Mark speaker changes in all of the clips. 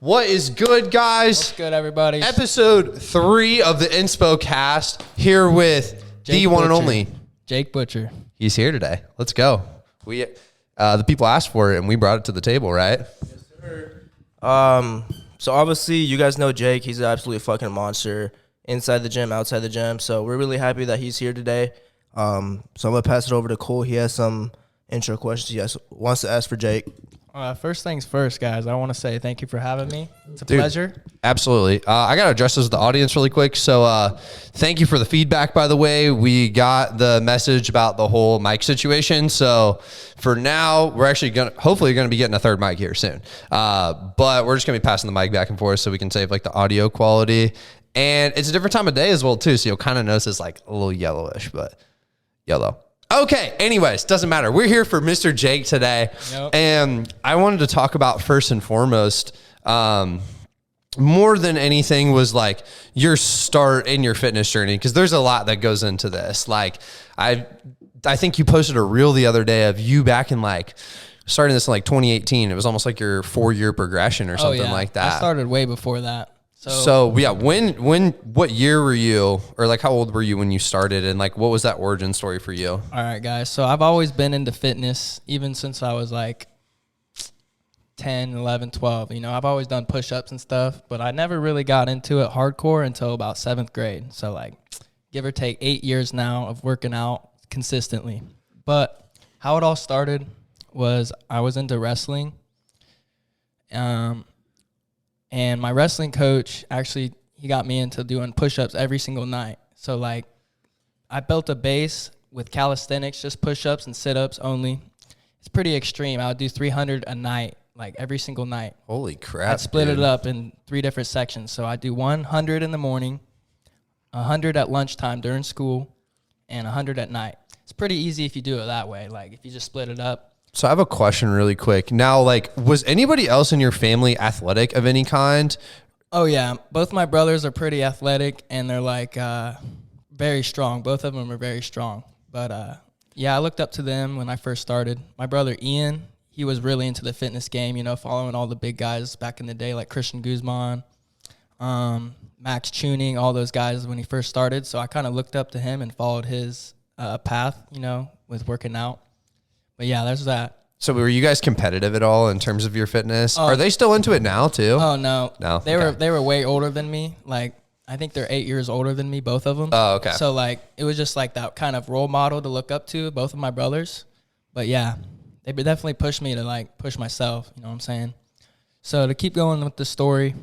Speaker 1: What is good, guys?
Speaker 2: What's good, everybody?
Speaker 1: Episode 3 of the InspoCast, here with the one and only
Speaker 2: Jake Butcher.
Speaker 1: He's here today. Let's go. We the people asked for it, and we brought it to the table, right?
Speaker 3: Yes, sir. So obviously, you guys know Jake. He's an absolute fucking monster inside the gym, outside the gym. So we're really happy that he's here today. So I'm gonna pass it over to Cole. He has some intro questions he wants to ask for Jake.
Speaker 2: First things first, guys. I want to say thank you for having me. It's a pleasure.
Speaker 1: Absolutely. I got to address this to the audience really quick. So thank you for the feedback, by the way. We got the message about the whole mic situation. So for now, we're actually hopefully going to be getting a third mic here soon. But we're just going to be passing the mic back and forth so we can save like the audio quality. And it's a different time of day as well, too. So you'll kind of notice it's like a little yellowish, but yellow. Okay, anyways, doesn't matter. We're here for Mr. Jake today. Yep. And I wanted to talk about first and foremost, more than anything was like your start in your fitness journey, because there's a lot that goes into this. Like I think you posted a reel the other day of you back in like starting this in like 2018. It was almost like your 4-year progression or something like that.
Speaker 2: I started way before that.
Speaker 1: So yeah, what year were you, or like how old were you when you started, and like what was that origin story for you?
Speaker 2: All right, guys. So I've always been into fitness, even since I was like 10, 11, 12. You know, I've always done push-ups and stuff, but I never really got into it hardcore until about 7th grade. So like give or take 8 years now of working out consistently. But how it all started was I was into wrestling. And my wrestling coach, actually, he got me into doing push-ups every single night. So, like, I built a base with calisthenics, just push-ups and sit-ups only. It's pretty extreme. I would do 300 a night, like, every single night.
Speaker 1: Holy crap,
Speaker 2: I'd split it up in 3 different sections. So, I'd do 100 in the morning, 100 at lunchtime during school, and 100 at night. It's pretty easy if you do it that way, like, if you just split it up.
Speaker 1: So I have a question really quick. Now, like, was anybody else in your family athletic of any kind?
Speaker 2: Oh, yeah. Both my brothers are pretty athletic, and they're, like, very strong. Both of them are very strong. But, yeah, I looked up to them when I first started. My brother, Ian, he was really into the fitness game, you know, following all the big guys back in the day, like Christian Guzman, Max Tuning, all those guys when he first started. So I kind of looked up to him and followed his path, you know, with working out. But yeah, there's that. So
Speaker 1: were you guys competitive at all in terms of your fitness? Are they still into it now too?
Speaker 2: Oh, no.
Speaker 1: No.
Speaker 2: They were way older than me. Like, I think they're 8 years older than me, both of them.
Speaker 1: Oh, okay.
Speaker 2: So, like, it was just like that kind of role model to look up to, both of my brothers. But yeah, they definitely pushed me to, like, push myself, you know what I'm saying? So to keep going with the story,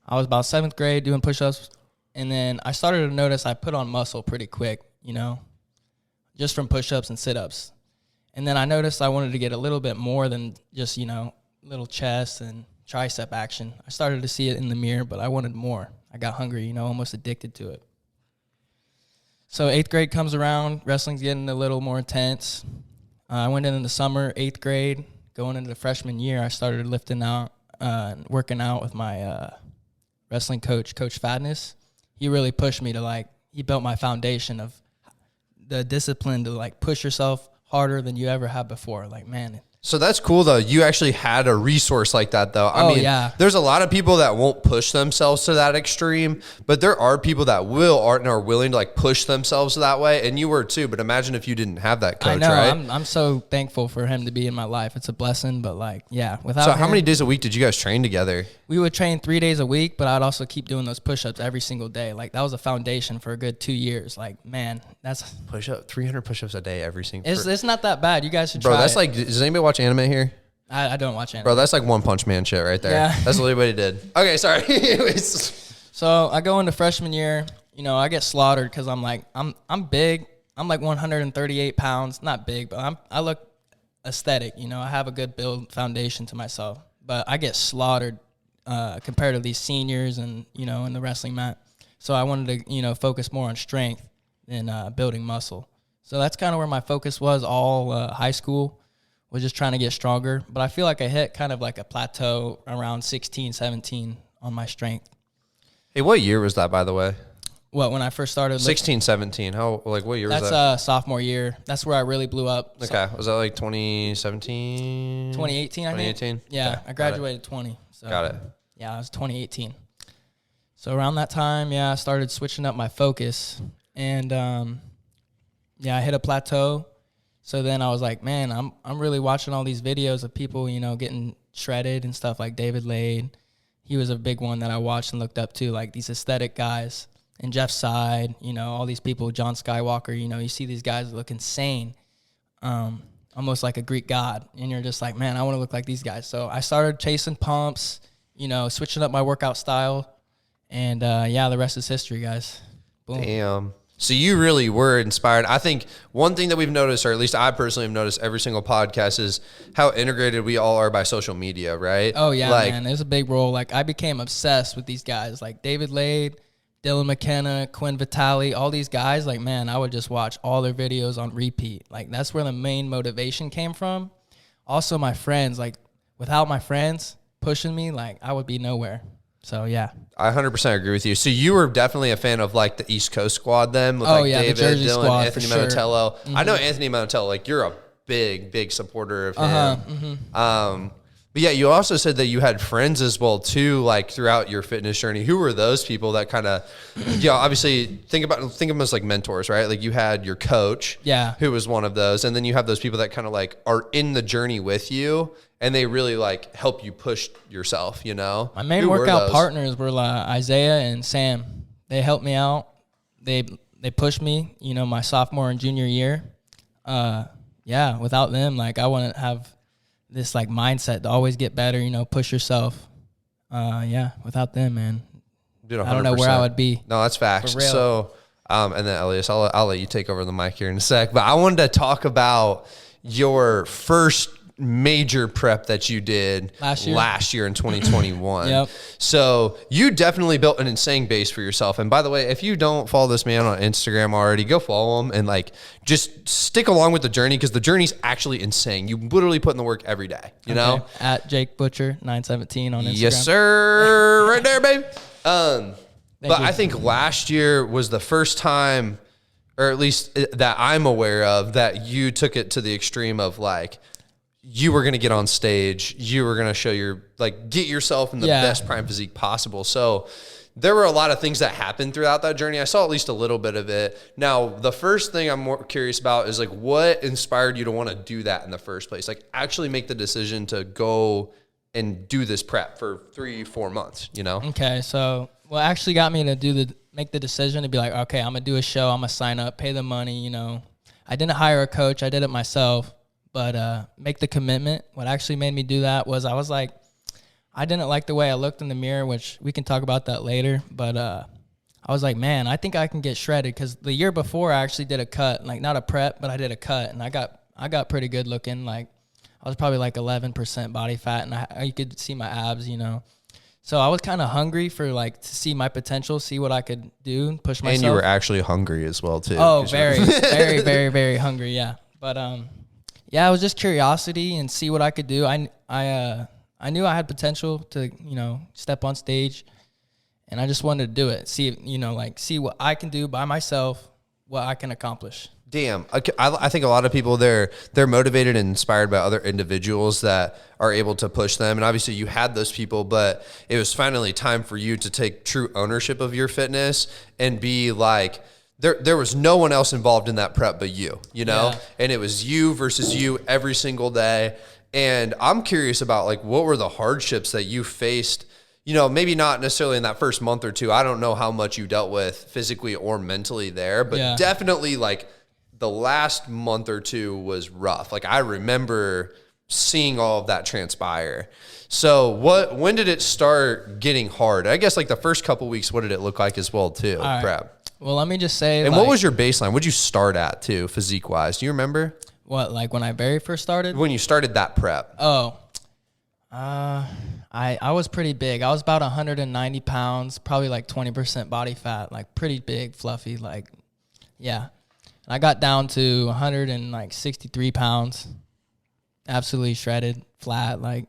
Speaker 2: I was about 7th grade doing push-ups, and then I started to notice I put on muscle pretty quick, you know, just from push-ups and sit-ups. And then I noticed I wanted to get a little bit more than just, you know, little chest and tricep action. I started to see it in the mirror, but I wanted more. I got hungry, you know, almost addicted to it. So 8th grade comes around, wrestling's getting a little more intense. I went in the summer, 8th grade, going into the freshman year, I started lifting out and working out with my wrestling coach, Coach Fadness. He really pushed me to, like, he built my foundation of the discipline to, like, push yourself harder than you ever have before. Like, man.
Speaker 1: So that's cool, though. You actually had a resource like that, though. I mean,
Speaker 2: yeah.
Speaker 1: There's a lot of people that won't push themselves to that extreme, but there are people that are willing to, like, push themselves that way, and you were too. But imagine if you didn't have that coach,
Speaker 2: I know.
Speaker 1: right?
Speaker 2: I'm so thankful for him to be in my life. It's a blessing, but, like, yeah. Without
Speaker 1: how many days a week did you guys train together?
Speaker 2: We would train 3 days a week, but I'd also keep doing those push-ups every single day. Like, that was a foundation for a good 2 years. Like, man, that's
Speaker 1: 300 push-ups a day every single.
Speaker 2: It's not that bad. You guys should try.
Speaker 1: Bro, that's
Speaker 2: it.
Speaker 1: like. Does anybody watch anime here?
Speaker 2: I don't watch anime.
Speaker 1: Bro, that's like One Punch Man shit right there.
Speaker 2: Yeah.
Speaker 1: That's literally what he did. Okay, sorry.
Speaker 2: So I go into freshman year. You know, I get slaughtered because I'm big. I'm like 138 pounds. Not big, but I look aesthetic. You know, I have a good build foundation to myself. But I get slaughtered compared to these seniors and, you know, in the wrestling mat. So I wanted to, you know, focus more on strength than building muscle. So that's kind of where my focus was all high school. Was just trying to get stronger. But I feel like I hit kind of like a plateau around 16, 17 on my strength.
Speaker 1: Hey, what year was that, by the way?
Speaker 2: What, when I first started?
Speaker 1: 16, 17. What year was that?
Speaker 2: That's sophomore year. That's where I really blew up.
Speaker 1: Okay. Was that like 2017?
Speaker 2: 2018, I think.
Speaker 1: 2018?
Speaker 2: Yeah,
Speaker 1: okay.
Speaker 2: I graduated 20. So.
Speaker 1: Got it.
Speaker 2: Yeah, it was 2018. So around that time, yeah, I started switching up my focus. And, yeah, I hit a plateau. So then I was like, man, I'm really watching all these videos of people, you know, getting shredded and stuff, like David Lade. He was a big one that I watched and looked up to, like these aesthetic guys. And Jeff Side, you know, all these people, John Skywalker, you know, you see these guys that look insane, almost like a Greek god. And you're just like, man, I want to look like these guys. So I started chasing pumps, you know, switching up my workout style. And, yeah, the rest is history, guys. Boom.
Speaker 1: Damn. So you really were inspired. I think one thing that we've noticed, or at least I personally have noticed every single podcast, is how integrated we all are by social media, right?
Speaker 2: Oh, yeah, like, man. There's a big role. Like, I became obsessed with these guys, like David Lade, Dylan McKenna, Quinn Vitale, all these guys. Like, man, I would just watch all their videos on repeat. Like, that's where the main motivation came from. Also, my friends. Like, without my friends pushing me, like, I would be nowhere. So, yeah.
Speaker 1: I 100% agree with you. So you were definitely a fan of, like, the East Coast squad then? With,
Speaker 2: like, David,
Speaker 1: the Jersey
Speaker 2: Dylan,
Speaker 1: squad, Anthony Monticello.
Speaker 2: Mm-hmm.
Speaker 1: I know Anthony Monticello. Like, you're a big supporter of him.
Speaker 2: Mm-hmm.
Speaker 1: But, yeah, you also said that you had friends as well, too, like, throughout your fitness journey. Who were those people that kind of, you know, obviously think of them as, like, mentors, right? Like, you had your coach, who was one of those, and then you have those people that kind of, like, are in the journey with you, and they really, like, help you push yourself, you know?
Speaker 2: My main workout partners were Isaiah and Sam. They helped me out. They pushed me, you know, my sophomore and junior year. Yeah, without them, like, I wouldn't have this, like, mindset to always get better, you know, push yourself. Yeah, without them, man,
Speaker 1: Dude,
Speaker 2: I don't know where I would be.
Speaker 1: No, that's facts. So, and then Elias, I'll let you take over the mic here in a sec. But I wanted to talk about your first major prep that you did last year in 2021.
Speaker 2: Yep.
Speaker 1: So you definitely built an insane base for yourself. And by the way, if you don't follow this man on Instagram already, go follow him and, like, just stick along with the journey, because the journey's actually insane. You literally put in the work every day, you know?
Speaker 2: At Jake Butcher 917 on Instagram.
Speaker 1: Yes, sir. Right there, baby. But I think last year was the first time, or at least that I'm aware of, that you took it to the extreme of, like, you were going to get on stage, you were going to show get yourself in the best prime physique possible. So there were a lot of things that happened throughout that journey. I saw at least a little bit of it. Now, the first thing I'm more curious about is, like, what inspired you to want to do that in the first place? Like, actually make the decision to go and do this prep for 3-4 months, you know?
Speaker 2: Okay. So what actually got me to make the decision to be like, okay, I'm going to do a show. I'm going to sign up, pay the money, you know. I didn't hire a coach. I did it myself. But make the commitment. What actually made me do that was I was like, I didn't like the way I looked in the mirror, which we can talk about that later. But I was like, man, I think I can get shredded, because the year before I actually did a cut, like not a prep, but I did a cut, and I got pretty good looking. Like I was probably like 11% body fat, and you could see my abs, you know. So I was kind of hungry for, like, to see my potential, see what I could do, and push myself.
Speaker 1: And you were actually hungry as well, too.
Speaker 2: Oh, very, very hungry, yeah. But yeah, it was just curiosity and see what I could do. I knew I had potential to, you know, step on stage, and I just wanted to do it. See, you know, like, see what I can do by myself, what I can accomplish.
Speaker 1: Damn. I think a lot of people, they're motivated and inspired by other individuals that are able to push them. And obviously you had those people, but it was finally time for you to take true ownership of your fitness and be like, there was no one else involved in that prep but you know? Yeah. And it was you versus you every single day. And I'm curious about, like, what were the hardships that you faced, you know, maybe not necessarily in that first month or two. I don't know how much you dealt with physically or mentally there, but definitely, like, the last month or two was rough. Like, I remember seeing all of that transpire. So when did it start getting hard? I guess, like, the first couple weeks, what did it look like as well, too, prep?
Speaker 2: Well, let me just say,
Speaker 1: and what was your baseline? What did you start at, too, physique-wise? Do you remember?
Speaker 2: What, like when I very first started?
Speaker 1: When you started that prep.
Speaker 2: Oh, I was pretty big. I was about 190 pounds, probably like 20% body fat, like pretty big, fluffy, like, yeah. And I got down to 163 pounds, absolutely shredded, flat, like.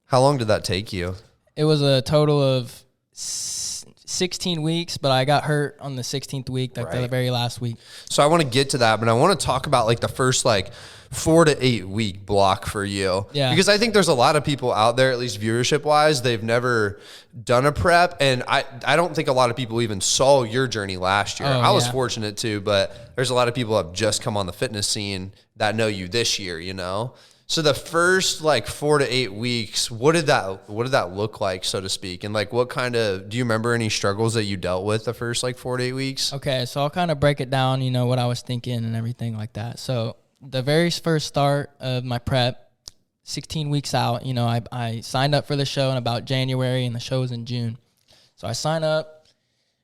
Speaker 1: How long did that take you?
Speaker 2: It was a total of 16 weeks, but I got hurt on the 16th week, like the very last week.
Speaker 1: So I want to get to that, but I want to talk about, like, the first, like, 4 to 8 week block for you.
Speaker 2: Yeah.
Speaker 1: Because I think there's a lot of people out there, at least viewership wise, they've never done a prep. And I don't think a lot of people even saw your journey last year. I was fortunate too, but there's a lot of people that have just come on the fitness scene that know you this year, you know? So the first like 4 to 8 weeks, what did that look like, so to speak? And like, what kind of, do you remember any struggles that you dealt with the first like 4 to 8 weeks?
Speaker 2: Okay, so I'll kind of break it down, you know, what I was thinking and everything like that. So the very first start of my prep, 16 weeks out, you know, I signed up for the show in about January, and the show was in June. So I signed up,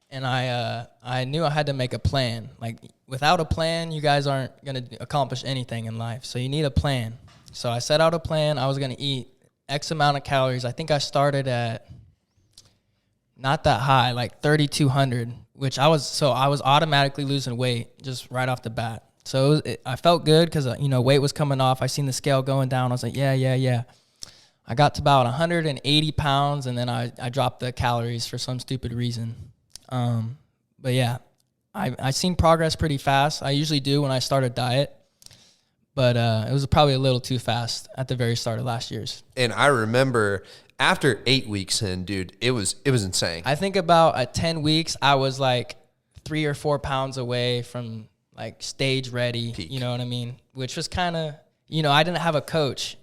Speaker 2: and I knew I had to make a plan. Like, without a plan, you guys aren't going to accomplish anything in life. So you need a plan. So I set out a plan. I was going to eat X amount of calories. I think I started at not that high, like 3,200, which I was automatically losing weight just right off the bat. So I felt good because, you know, weight was coming off. I seen the scale going down. I was like, yeah. I got to about 180 pounds, and then I dropped the calories for some stupid reason. But yeah, I seen progress pretty fast. I usually do when I start a diet. But it was probably a little too fast at the very start of last year's.
Speaker 1: And I remember after 8 weeks in, dude, it was insane.
Speaker 2: I think about at 10 weeks, I was like 3 or 4 pounds away from like stage ready.
Speaker 1: Peak.
Speaker 2: You know what I mean? Which was kind of, you know, I didn't have a coach.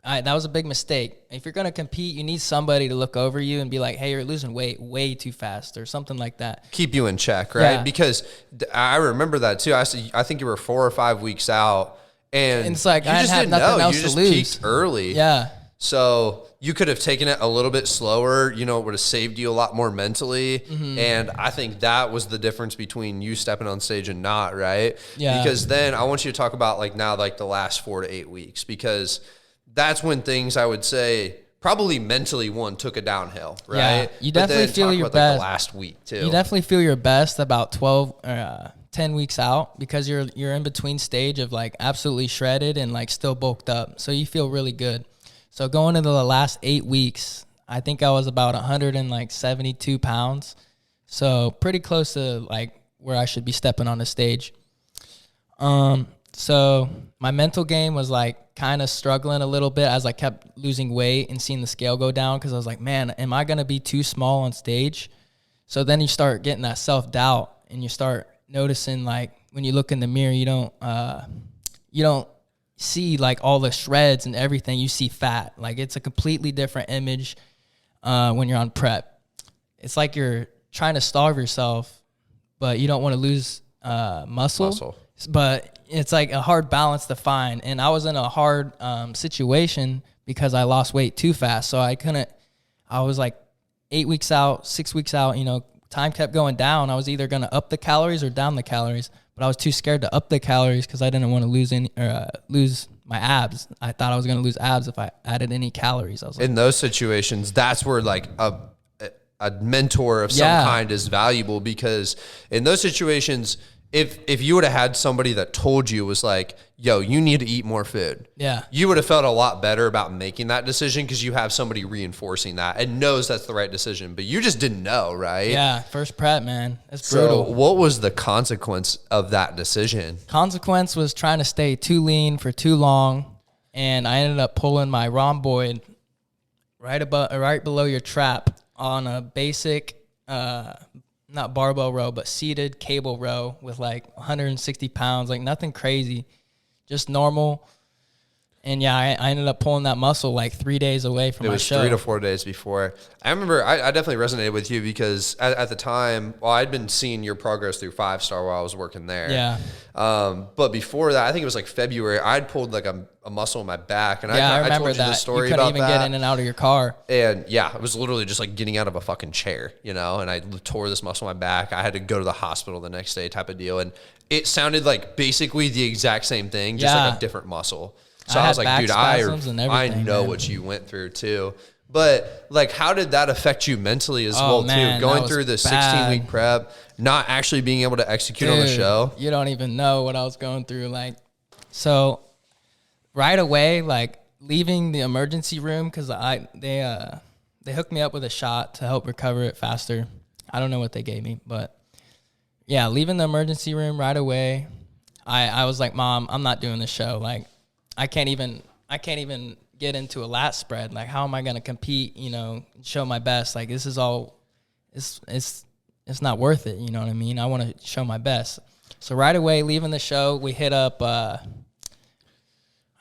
Speaker 2: That was a big mistake. If you're going to compete, you need somebody to look over you and be like, hey, you're losing weight way too fast or something like that.
Speaker 1: Keep you in check, right?
Speaker 2: Yeah.
Speaker 1: Because I remember that too. I think you were 4 or 5 weeks out. And
Speaker 2: it's like,
Speaker 1: you
Speaker 2: I
Speaker 1: just
Speaker 2: had
Speaker 1: didn't
Speaker 2: nothing
Speaker 1: know.
Speaker 2: else
Speaker 1: You
Speaker 2: to
Speaker 1: just
Speaker 2: lose.
Speaker 1: peaked early.
Speaker 2: Yeah.
Speaker 1: So you could have taken it a little bit slower. You know, it would have saved you a lot more mentally. Mm-hmm. And I think that was the difference between you stepping on stage and not, right?
Speaker 2: Yeah.
Speaker 1: Because then I want you to talk about like now, like the last 4 to 8 weeks, because that's when things, I would say, probably mentally took a downhill, right?
Speaker 2: Yeah, you definitely feel your
Speaker 1: about,
Speaker 2: best.
Speaker 1: like, the last week too.
Speaker 2: You definitely feel your best about 10 weeks out, because you're in between stage of like absolutely shredded and like still bulked up. So you feel really good. So going into the last 8 weeks, I think I was about 172 pounds. So pretty close to like where I should be stepping on the stage. So my mental game was like kind of struggling a little bit as I kept losing weight and seeing the scale go down, because I was like, man, am I going to be too small on stage? So then you start getting that self-doubt, and you start noticing, like, when you look in the mirror, you don't see like all the shreds and everything. You see fat. Like, it's a completely different image when you're on prep. It's like you're trying to starve yourself, but you don't want to lose muscle. But it's like a hard balance to find. And I was in a hard situation because I lost weight too fast. So I was like 8 weeks out, 6 weeks out, you know, time kept going down. I was either going to up the calories or down the calories, but I was too scared to up the calories because I didn't want to lose my abs. I thought I was going to lose abs if I added any calories. I was like,
Speaker 1: in those situations, that's where like a mentor of some kind is valuable, because in those situations, if you would have had somebody that told you, was like, yo, you need to eat more food, you would have felt a lot better about making that decision, because you have somebody reinforcing that and knows that's the right decision. But you just didn't know, right?
Speaker 2: Yeah, first prep, man. That's brutal.
Speaker 1: So what was the consequence of that decision?
Speaker 2: Consequence was trying to stay too lean for too long, and I ended up pulling my rhomboid right below your trap on a basic not barbell row, but seated cable row with like 160 pounds, like nothing crazy, just normal. And yeah, I ended up pulling that muscle like 3 days away from my show.
Speaker 1: It was 3 to 4 days before. I remember I definitely resonated with you, because at the time, well, I'd been seeing your progress through 5 Star while I was working there.
Speaker 2: Yeah.
Speaker 1: But before that, I think it was like February, I'd pulled like a muscle in my back. And
Speaker 2: I remember
Speaker 1: I told you
Speaker 2: that.
Speaker 1: the story
Speaker 2: you
Speaker 1: about
Speaker 2: couldn't even get in and out of your car.
Speaker 1: And yeah, it was literally just like getting out of a fucking chair, you know, and I tore this muscle in my back. I had to go to the hospital the next day, type of deal. And it sounded like basically the exact same thing, just like a different muscle. So I was like, dude, I know what you went through too. But like, how did that affect you mentally as well too? Going through the 16-week prep, not actually being able to execute on the show.
Speaker 2: You don't even know what I was going through. Like, so right away, like leaving the emergency room, because they hooked me up with a shot to help recover it faster. I don't know what they gave me, but yeah, leaving the emergency room right away, I was like, Mom, I'm not doing the show. Like, I can't even get into a lat spread. Like, how am I going to compete, show my best? Like, this is all, it's not worth it. You know what I mean? I want to show my best. So right away, leaving the show, we hit up, I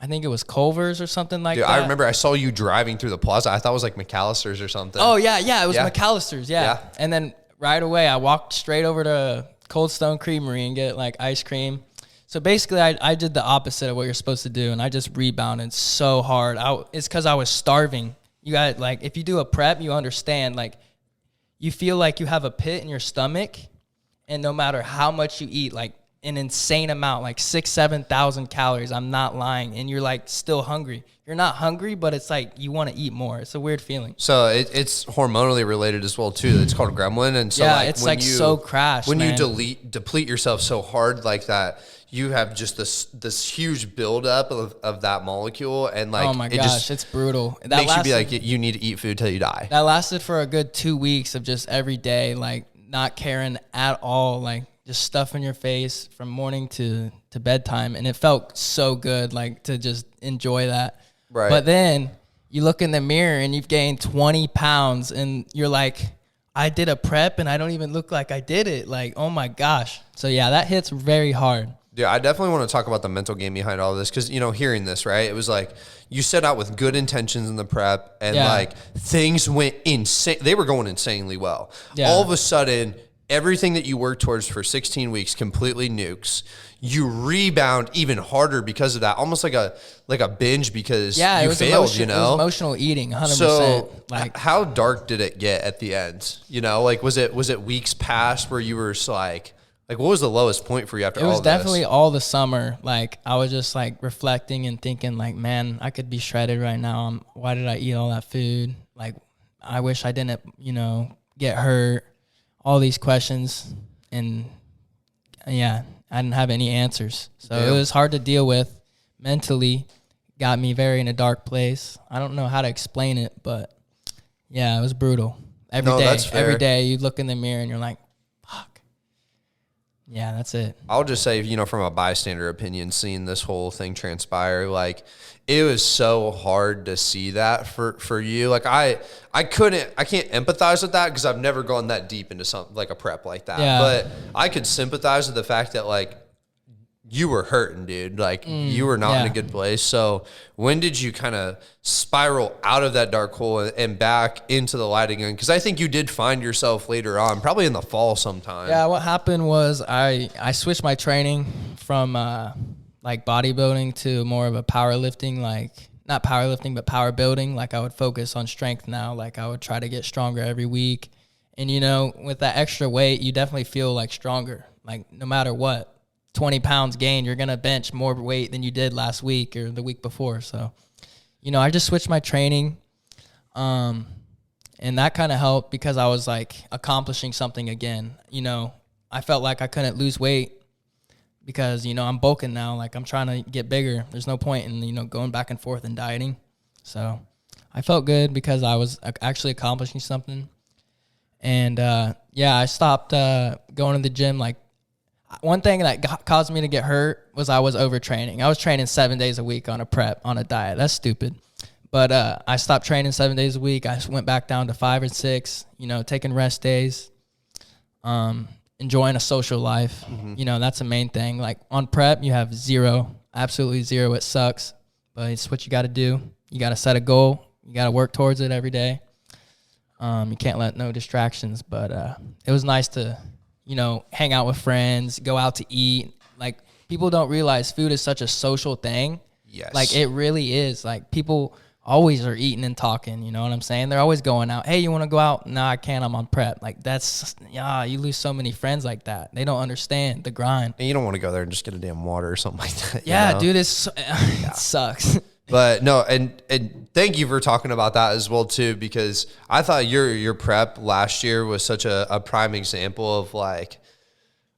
Speaker 2: think it was Culver's or something like that.
Speaker 1: I remember I saw you driving through the plaza. I thought it was like McAllister's or something.
Speaker 2: Oh, yeah. It was McAllister's, yeah. And then right away, I walked straight over to Cold Stone Creamery and get like ice cream. So basically, I did the opposite of what you're supposed to do, and I just rebounded so hard. It's because I was starving. You got, like, if you do a prep, you understand, like, you feel like you have a pit in your stomach, and no matter how much you eat, like, an insane amount, like 6,000-7,000 calories, I'm not lying, and you're, like, still hungry. You're not hungry, but it's like you want to eat more. It's a weird feeling.
Speaker 1: So it's hormonally related as well, too. It's called gremlin, and so
Speaker 2: it's like so crashed,
Speaker 1: when
Speaker 2: man.
Speaker 1: you deplete yourself so hard like that, you have just this huge buildup of that molecule, and like,
Speaker 2: oh my gosh, it's brutal.
Speaker 1: That makes you be like, you need to eat food till you die.
Speaker 2: That lasted for a good 2 weeks of just every day, like not caring at all, like just stuff in your face from morning to bedtime, and it felt so good, like to just enjoy that.
Speaker 1: Right.
Speaker 2: But then you look in the mirror and you've gained 20 pounds, and you're like, I did a prep and I don't even look like I did it. Like, oh my gosh. So yeah, that hits very hard.
Speaker 1: Yeah, I definitely want to talk about the mental game behind all this because, hearing this, right, it was like you set out with good intentions in the prep and, like, things went insane. They were going insanely well. Yeah. All of a sudden, everything that you worked towards for 16 weeks completely nukes. You rebound even harder because of that, almost like a binge because you failed,
Speaker 2: It was emotional eating, 100%.
Speaker 1: So, like, how dark did it get at the end? Like, was it weeks past where you were just like, what was the lowest point for you after all this?
Speaker 2: It was definitely all the summer. Like, I was just, like, reflecting and thinking, like, man, I could be shredded right now. Why did I eat all that food? Like, I wish I didn't, get hurt. All these questions. And, yeah, I didn't have any answers. So it was hard to deal with mentally. Got me very in a dark place. I don't know how to explain it, but, yeah, it was brutal. Every day you look in the mirror and you're like, yeah, that's it.
Speaker 1: I'll just say, from a bystander opinion, seeing this whole thing transpire, like, it was so hard to see that for you. Like, I can't empathize with that because I've never gone that deep into something like a prep like that. Yeah. But I could sympathize with the fact that, like, you were hurting, dude. Like, you were not in a good place. So when did you kind of spiral out of that dark hole and back into the light again? Because I think you did find yourself later on, probably in the fall sometime.
Speaker 2: Yeah, what happened was I switched my training from like bodybuilding to more of a powerlifting, like not powerlifting, but power building. Like, I would focus on strength now. Like, I would try to get stronger every week. And, with that extra weight, you definitely feel like stronger, like no matter what. 20 pounds gain, you're going to bench more weight than you did last week or the week before. So, I just switched my training. And that kind of helped because I was like accomplishing something again. I felt like I couldn't lose weight because, I'm bulking now. Like, I'm trying to get bigger. There's no point in, going back and forth and dieting. So I felt good because I was actually accomplishing something. And, I stopped going to the gym. Like, one thing that caused me to get hurt was I was overtraining. I was training 7 days a week on a diet. That's stupid. But I stopped training 7 days a week. I went back down to 5 or 6, taking rest days, enjoying a social life. Mm-hmm. That's the main thing. Like, on prep, you have absolutely zero. It sucks, but it's what you got to do. You got to set a goal. You got to work towards it every day. You can't let no distractions, but it was nice to hang out with friends, go out to eat. Like, people don't realize food is such a social thing.
Speaker 1: Yes.
Speaker 2: Like, it really is. Like, people always are eating and talking, you know what I'm saying? They're always going out. Hey, you want to go out? No, I can't. I'm on prep. Like, you lose so many friends like that. They don't understand the grind.
Speaker 1: And you don't want to go there and just get a damn water or something like that.
Speaker 2: Yeah, dude, it sucks.
Speaker 1: But no, and thank you for talking about that as well too, because I thought your prep last year was such a prime example of, like,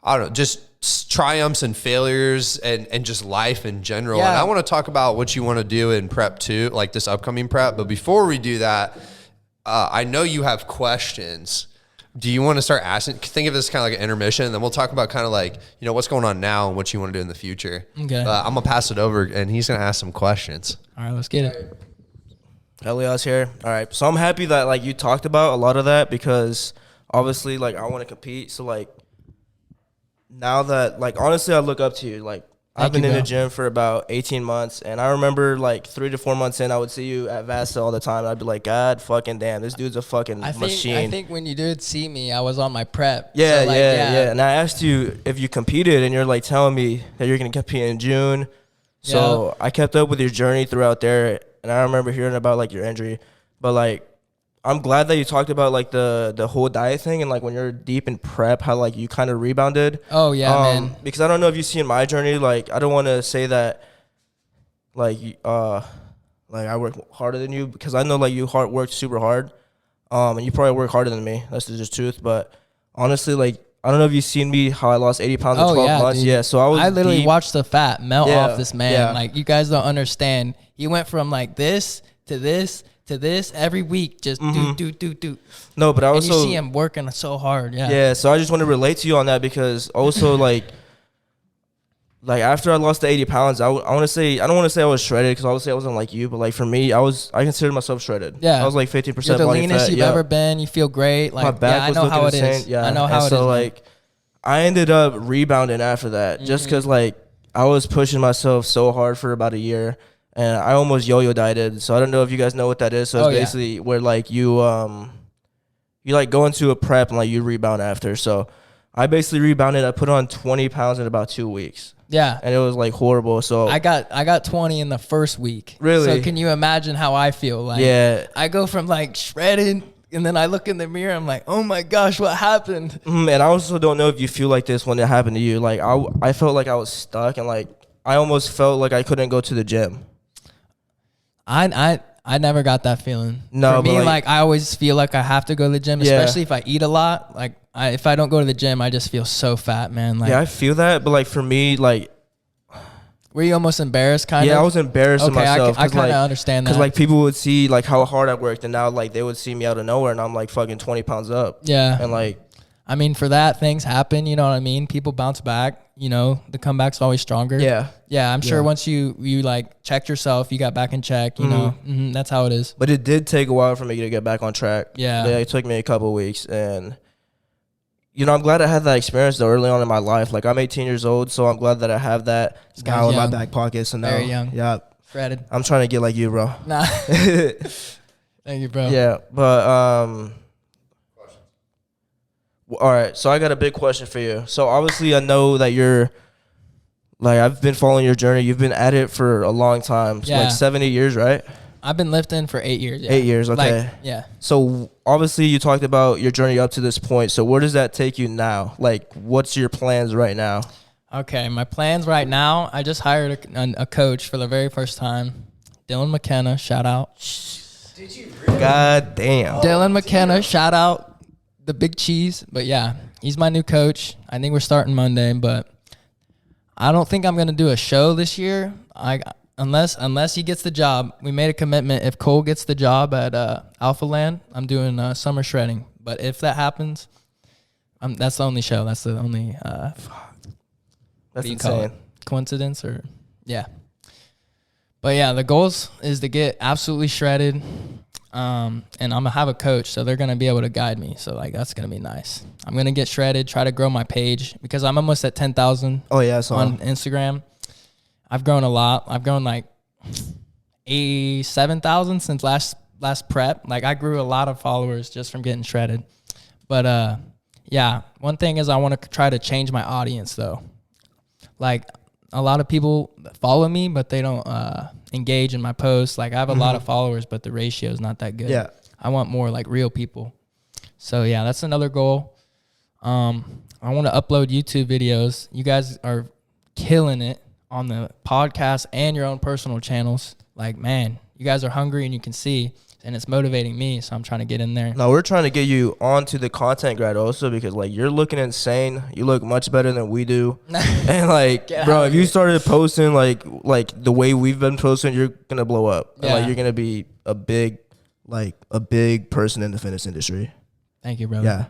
Speaker 1: I don't know, just triumphs and failures and just life in general. Yeah. And I want to talk about what you want to do in prep too, like this upcoming prep. But before we do that, I know you have questions. do you want to start asking? Think of this kind of like an intermission, and then we'll talk about kind of like, you know, what's going on now and what you want to do in the future.
Speaker 2: Okay.
Speaker 1: I'm gonna pass it over, and he's gonna ask some questions.
Speaker 2: All right, let's get it.
Speaker 3: Elias here. All right. So I'm happy that like you talked about a lot of that because obviously like I want to compete. So like now that like honestly I look up to you. Like I've been in the gym for about 18 months, and I remember like 3 to 4 months in, I would see you at Vasta all the time. And I'd be like, God fucking damn, this dude's a fucking machine.
Speaker 2: I think when you did see me, I was on my prep.
Speaker 3: Yeah,
Speaker 2: so like,
Speaker 3: yeah. And I asked you if you competed, and you're like telling me that you're gonna compete in June. So I kept up with your journey throughout there, and I remember hearing about like your injury, but like I'm glad that you talked about like the whole diet thing and like when you're deep in prep, how like you kind of rebounded.
Speaker 2: Oh yeah, man.
Speaker 3: Because I don't know if you've seen my journey. Like I don't want to say that like I work harder than you, because I know like you worked super hard, and you probably work harder than me. That's just truth. But honestly, like I don't know if you've seen me how I lost 80 pounds in 12 months.
Speaker 2: Dude.
Speaker 3: Yeah, so I
Speaker 2: literally watched the fat melt off this man.
Speaker 3: Yeah.
Speaker 2: Like you guys don't understand. He went from like this to this to this every week, just do.
Speaker 3: No, but I also
Speaker 2: and you see him working so hard.
Speaker 3: Yeah, so I just want to relate to you on that, because also like after I lost the 80 pounds, I don't want to say I was shredded, because obviously I wasn't like you, but like for me, I considered myself shredded.
Speaker 2: Yeah,
Speaker 3: I was like 50%
Speaker 2: You're the
Speaker 3: body
Speaker 2: leanest
Speaker 3: fat.
Speaker 2: you've ever been. You feel great. Like
Speaker 3: my back was
Speaker 2: I know how it
Speaker 3: insane.
Speaker 2: is.
Speaker 3: Yeah,
Speaker 2: I know how it is.
Speaker 3: So like I ended up rebounding after that, just because like I was pushing myself so hard for about a year. And I almost yo-yo dieted, so I don't know if you guys know what that is. So it's basically where like you like go into a prep and like you rebound after. So I basically rebounded. I put on 20 pounds in about 2 weeks.
Speaker 2: Yeah,
Speaker 3: and it was like horrible. So
Speaker 2: I got 20 in the first week.
Speaker 3: Really?
Speaker 2: So can you imagine how I feel? Like I go from like shredded, and then I look in the mirror. I'm like, oh my gosh, what happened?
Speaker 3: And I also don't know if you feel like this when it happened to you. Like I felt like I was stuck, and like I almost felt like I couldn't go to the gym.
Speaker 2: I never got that feeling.
Speaker 3: No,
Speaker 2: for me,
Speaker 3: but
Speaker 2: like I always feel like I have to go to the gym, especially if I eat a lot. Like if I don't go to the gym, I just feel so fat, man. Like,
Speaker 3: yeah, I feel that, but like for me, like,
Speaker 2: were you almost embarrassed? Kind of.
Speaker 3: Yeah, I was embarrassed of myself.
Speaker 2: I kind of understand that,
Speaker 3: because like people would see like how hard I worked, and now like they would see me out of nowhere, and I'm like fucking 20 pounds up.
Speaker 2: Yeah,
Speaker 3: and like,
Speaker 2: I mean, for that, things happen. You know what I mean? People bounce back. You know, the comeback's always stronger. Yeah. I'm sure once you like checked yourself, you got back in check. You know, that's how it is.
Speaker 3: But it did take a while for me to get back on track.
Speaker 2: Yeah,
Speaker 3: it took me a couple of weeks, and you know, I'm glad I had that experience though early on in my life. Like I'm 18 years old, so I'm glad that I have that now in my back pocket. So now,
Speaker 2: very young.
Speaker 3: Yeah,
Speaker 2: shredded.
Speaker 3: I'm trying to get like you, bro.
Speaker 2: Nah. Thank you, bro.
Speaker 3: Yeah, but all right, so I got a big question for you. So obviously I know that you're like, I've been following your journey. You've been at it for a long time. So like 7, 8 years, right?
Speaker 2: I've been lifting for 8 years. Yeah.
Speaker 3: 8 years, okay.
Speaker 2: Like, yeah.
Speaker 3: So obviously you talked about your journey up to this point. So where does that take you now? Like what's your plans right now?
Speaker 2: Okay, my plans right now, I just hired a coach for the very first time. Dylan McKenna, shout out.
Speaker 3: Did you really? God damn.
Speaker 2: Dylan McKenna, shout out. The big cheese. But yeah, he's my new coach. I think we're starting Monday, but I don't think I'm going to do a show this year. Unless he gets the job. We made a commitment. If Cole gets the job at Alpha Land, I'm doing summer shredding. But if that happens, that's the only show. That's the only
Speaker 3: that's insane.
Speaker 2: Coincidence or yeah. But yeah, the goals is to get absolutely shredded. And I'm gonna have a coach, so they're gonna be able to guide me. So like that's gonna be nice. I'm gonna get shredded, try to grow my page because I'm almost at 10,000.
Speaker 3: Oh yeah,
Speaker 2: on Instagram. I've grown a lot. I've grown like 87,000 since last prep. Like I grew a lot of followers just from getting shredded. But yeah, one thing is I want to try to change my audience though. Like a lot of people follow me, but they don't engage in my posts. Like I have a lot of followers, but the ratio is not that good.
Speaker 3: Yeah.
Speaker 2: I want more like real people. So yeah, that's another goal. I want to upload YouTube videos. You guys are killing it on the podcast and your own personal channels. Like, man, you guys are hungry and you can see, and it's motivating me. So I'm trying to get in there.
Speaker 3: No, we're trying to get you onto the content grad also because like you're looking insane. You look much better than we do. And like, bro, if you started posting like the way we've been posting, you're gonna blow up. Yeah. And like you're gonna be a big person in the fitness industry.
Speaker 2: Thank you, brother.
Speaker 3: Yeah.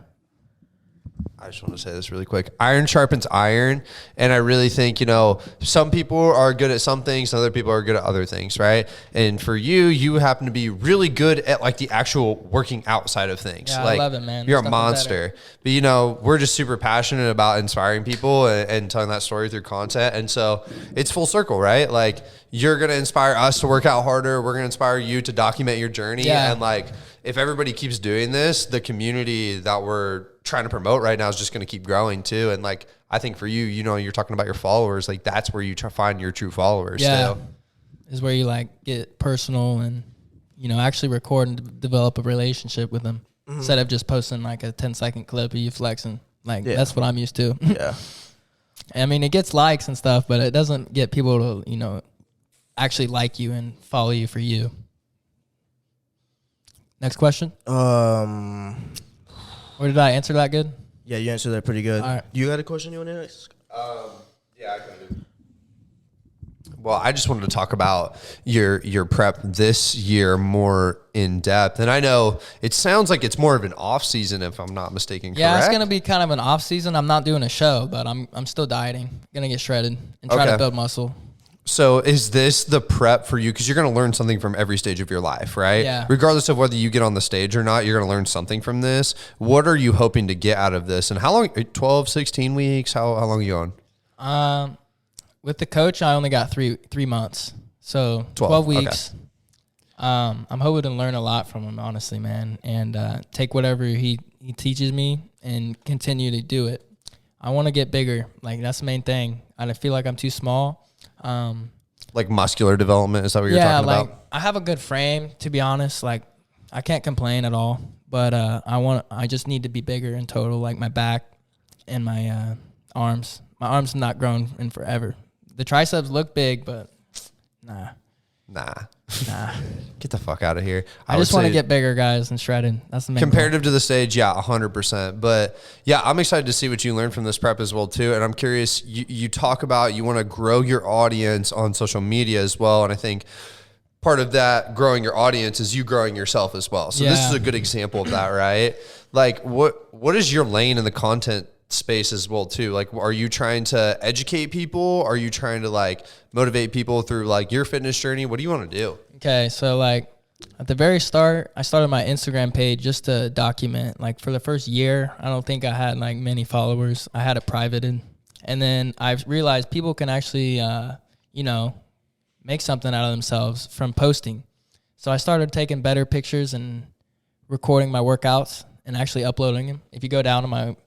Speaker 1: I just want to say this really quick. Iron sharpens iron. And I really think, you know, some people are good at some things, other people are good at other things, right? And for you, you happen to be really good at like the actual working outside of things.
Speaker 2: Yeah,
Speaker 1: like,
Speaker 2: I love it, man.
Speaker 1: You're
Speaker 2: There's
Speaker 1: a
Speaker 2: nothing
Speaker 1: monster.
Speaker 2: better.
Speaker 1: But, you know, we're just super passionate about inspiring people and telling that story through content. And so it's full circle, right? Like, you're going to inspire us to work out harder. We're going to inspire you to document your journey.
Speaker 2: Yeah.
Speaker 1: And like, if everybody keeps doing this, the community that we're trying to promote right now is just going to keep growing too. And like, I think for you, you know, you're talking about your followers, like that's where you try to find your true followers.
Speaker 2: Yeah.
Speaker 1: Too.
Speaker 2: Is where you like get personal and, you know, actually record and develop a relationship with them instead of just posting like a 10-second clip of you flexing. Like that's what I'm used to.
Speaker 3: Yeah.
Speaker 2: I mean, it gets likes and stuff, but it doesn't get people to, you know, actually like you and follow you for you. Next question.
Speaker 3: Or
Speaker 2: did I answer that good?
Speaker 3: Yeah, you answered that pretty good.
Speaker 2: All right.
Speaker 3: You got a question you want to ask?
Speaker 1: Yeah, I can do. Well, I just wanted to talk about your prep this year more in depth. And I know it sounds like it's more of an off season, if I'm not mistaken.
Speaker 2: Yeah,
Speaker 1: correct?
Speaker 2: it's gonna be kind of an off season. I'm not doing a show, but I'm still dieting. Gonna get shredded and try to build muscle.
Speaker 1: So is this the prep for you? Because you're going to learn something from every stage of your life, right?
Speaker 2: Yeah.
Speaker 1: Regardless of whether you get on the stage or not, you're going to learn something from this. What are you hoping to get out of this? And how long, 12, 16 weeks? How long are you on?
Speaker 2: With the coach, I only got three months. So 12 weeks. Okay. I'm hoping to learn a lot from him, honestly, man. And take whatever he teaches me and continue to do it. I want to get bigger. Like, that's the main thing. I feel like I'm too small.
Speaker 1: Like muscular development, is that what you're talking about?
Speaker 2: Yeah, like I have a good frame, to be honest. Like, I can't complain at all, but I just need to be bigger in total, like my back and my arms. My arms have not grown in forever. The triceps look big, but nah.
Speaker 1: Get the fuck out of here.
Speaker 2: I just want to get bigger, guys, and shredded. That's the main
Speaker 1: comparative
Speaker 2: goal.
Speaker 1: To the stage, yeah, 100%. But yeah, I'm excited to see what you learn from this prep as well too. And I'm curious, you talk about you want to grow your audience on social media as well. And I think part of that growing your audience is you growing yourself as well. So this is a good example of that, right? Like what is your lane in the content space as well too? Like, are you trying to educate people? Are you trying to like motivate people through like your fitness journey? What do you want to do?
Speaker 2: Okay, so like at the very start, I started my Instagram page just to document. Like for the first year, I don't think I had like many followers. I had it privated. And then I've realized people can actually, you know, make something out of themselves from posting. So I started taking better pictures and recording my workouts and actually uploading them. If you go down to my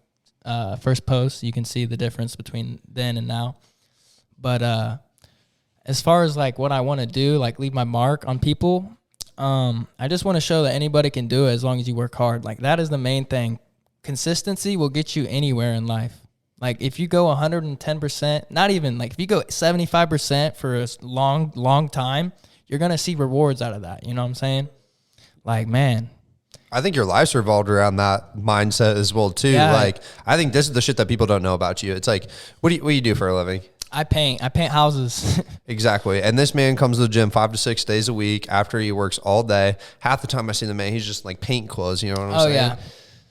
Speaker 2: first post, you can see the difference between then and now. But as far as like what I want to do, like leave my mark on people, I just want to show that anybody can do it as long as you work hard. Like that is the main thing. Consistency will get you anywhere in life. Like if you go 110%, not even like if you go 75% for a long time, you're going to see rewards out of that. You know what I'm saying? Like, man.
Speaker 1: I think your life's revolved around that mindset as well too.
Speaker 2: Yeah.
Speaker 1: Like, I think this is the shit that people don't know about you. It's like, what do you do for a living?
Speaker 2: I paint houses.
Speaker 1: Exactly. And this man comes to the gym 5 to 6 days a week after he works all day. Half the time I see the man, he's just like painting clothes. You know what I'm saying?
Speaker 2: Yeah.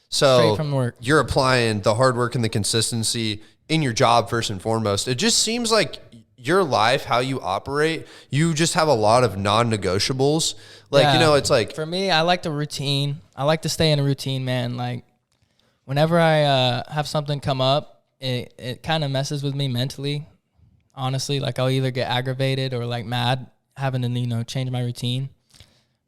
Speaker 1: So
Speaker 2: straight from work.
Speaker 1: You're applying the hard work and the consistency in your job first and foremost. It just seems like your life, how you operate, you just have a lot of non-negotiables. Like, you know, it's like,
Speaker 2: for me, I like the routine. I like to stay in a routine, man. Like whenever I have something come up, it kind of messes with me mentally. Honestly, like I'll either get aggravated or like mad having to, you know, change my routine.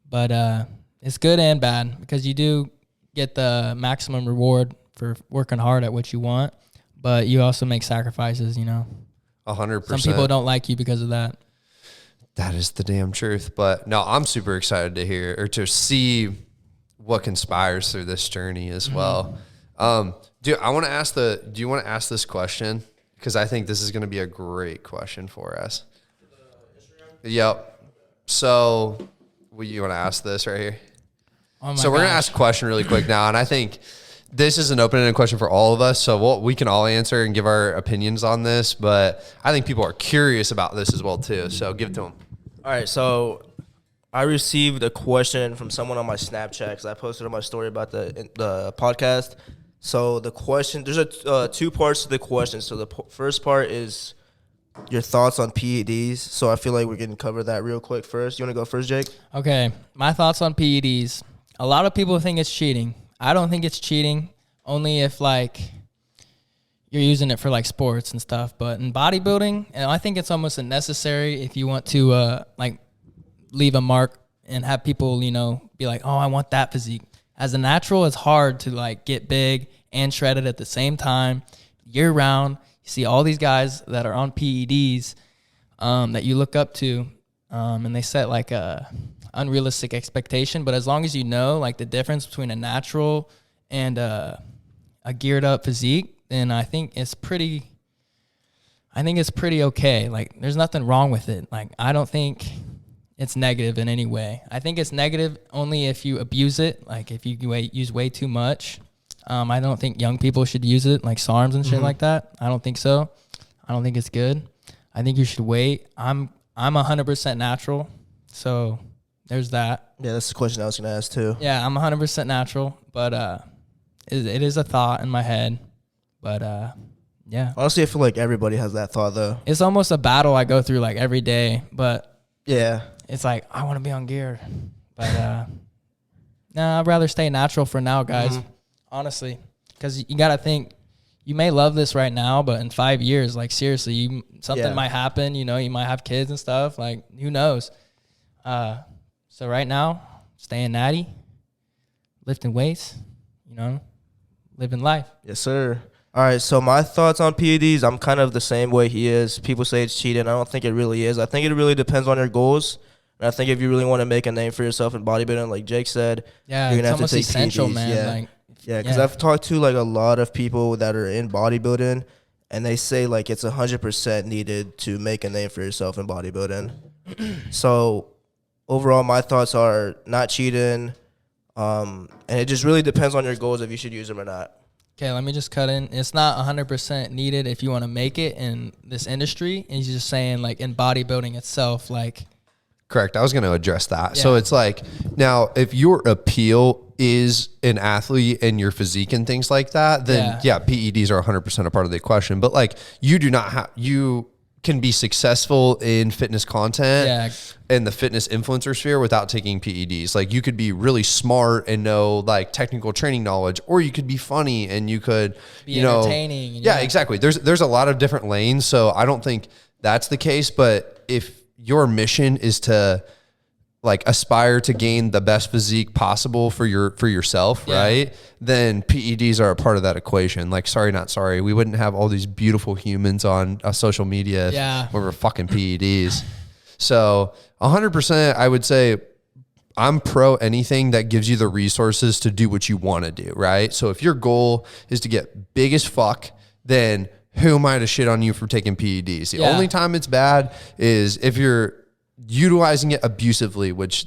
Speaker 2: But it's good and bad because you do get the maximum reward for working hard at what you want, but you also make sacrifices, you know.
Speaker 1: 100%.
Speaker 2: Some people don't like you because of that.
Speaker 1: That is the damn truth. But no, I'm super excited to hear or to see what conspires through this journey as well. Dude, do you want to ask this question? Because I think this is going to be a great question for us. Yep. So you want to ask this right here?
Speaker 2: Oh
Speaker 1: so we're going to ask a question really quick now. And I think this is an open-ended question for all of us. So we can all answer and give our opinions on this. But I think people are curious about this as well, too. So give it to them.
Speaker 3: All right, so I received a question from someone on my Snapchat because I posted on my story about the podcast. So the question, there's a two parts to the question. So the first part is your thoughts on PEDs. So I feel like we can cover that real quick first. You want to go first, Jake?
Speaker 2: Okay, my thoughts on PEDs. A lot of people think it's cheating. I don't think it's cheating, only if like you're using it for like sports and stuff. But in bodybuilding, and I think it's almost necessary if you want to like leave a mark and have people, you know, be like, oh, I want that physique. As a natural, it's hard to like get big and shredded at the same time year round. You see all these guys that are on PEDs that you look up to, and they set like a unrealistic expectation. But as long as you know like the difference between a natural and a geared up physique, then I think it's pretty okay. Like there's nothing wrong with it. Like I don't think it's negative in any way. I think it's negative only if you abuse it. Like if you use way too much. I don't think young people should use it, like SARMs and shit like that. I don't think so. I don't think it's good. I think you should wait. I'm 100% natural, so there's that.
Speaker 3: Yeah, that's the question I was gonna ask too.
Speaker 2: Yeah, I'm 100% natural, but it is a thought in my head. But yeah.
Speaker 3: Honestly, I feel like everybody has that thought though.
Speaker 2: It's almost a battle I go through like every day, but
Speaker 3: yeah,
Speaker 2: it's like I want to be on gear, but nah, I'd rather stay natural for now, guys. Honestly, because you gotta think, you may love this right now, but in 5 years, like seriously, something might happen. You know, you might have kids and stuff. Like who knows? So right now, staying natty, lifting weights, you know, living life.
Speaker 3: Yes, sir. All right, so my thoughts on PEDs, I'm kind of the same way he is. People say it's cheating. I don't think it really is. I think it really depends on your goals. And I think if you really want to make a name for yourself in bodybuilding, like Jake said,
Speaker 2: yeah,
Speaker 3: you're going to have to take
Speaker 2: essential,
Speaker 3: PEDs.
Speaker 2: man.
Speaker 3: Yeah,
Speaker 2: like,
Speaker 3: yeah, because I've talked to like a lot of people that are in bodybuilding, and they say like it's 100% needed to make a name for yourself in bodybuilding. So overall, my thoughts are not cheating, and it just really depends on your goals if you should use them or not.
Speaker 2: Okay, let me just cut in. It's not 100% needed if you want to make it in this industry. And he's just saying, like, in bodybuilding itself, like.
Speaker 1: Correct. I was going to address that.
Speaker 2: Yeah.
Speaker 1: So it's like, now, if your appeal is an athlete and your physique and things like that, then yeah PEDs are 100% a part of the equation. But like, you do not have, you can be successful in fitness content and the fitness influencer sphere without taking PEDs. Like you could be really smart and know like technical training knowledge, or you could be funny and you could be
Speaker 2: entertaining.
Speaker 1: Yeah, exactly. There's a lot of different lanes. So I don't think that's the case. But if your mission is to like aspire to gain the best physique possible for yourself, right? Then PEDs are a part of that equation. Like, sorry, not sorry. We wouldn't have all these beautiful humans on social media if we were fucking PEDs. So 100%, I would say I'm pro anything that gives you the resources to do what you want to do, right? So if your goal is to get big as fuck, then who am I to shit on you for taking PEDs? The only time it's bad is if you're utilizing it abusively, which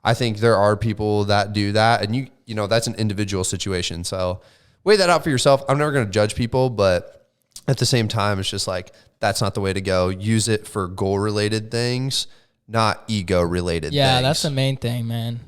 Speaker 1: I think there are people that do that, and you know that's an individual situation. So weigh that out for yourself. I'm never going to judge people, but at the same time, it's just like that's not the way to go. Use it for goal related things, not ego related.
Speaker 2: Yeah, that's the main thing, man.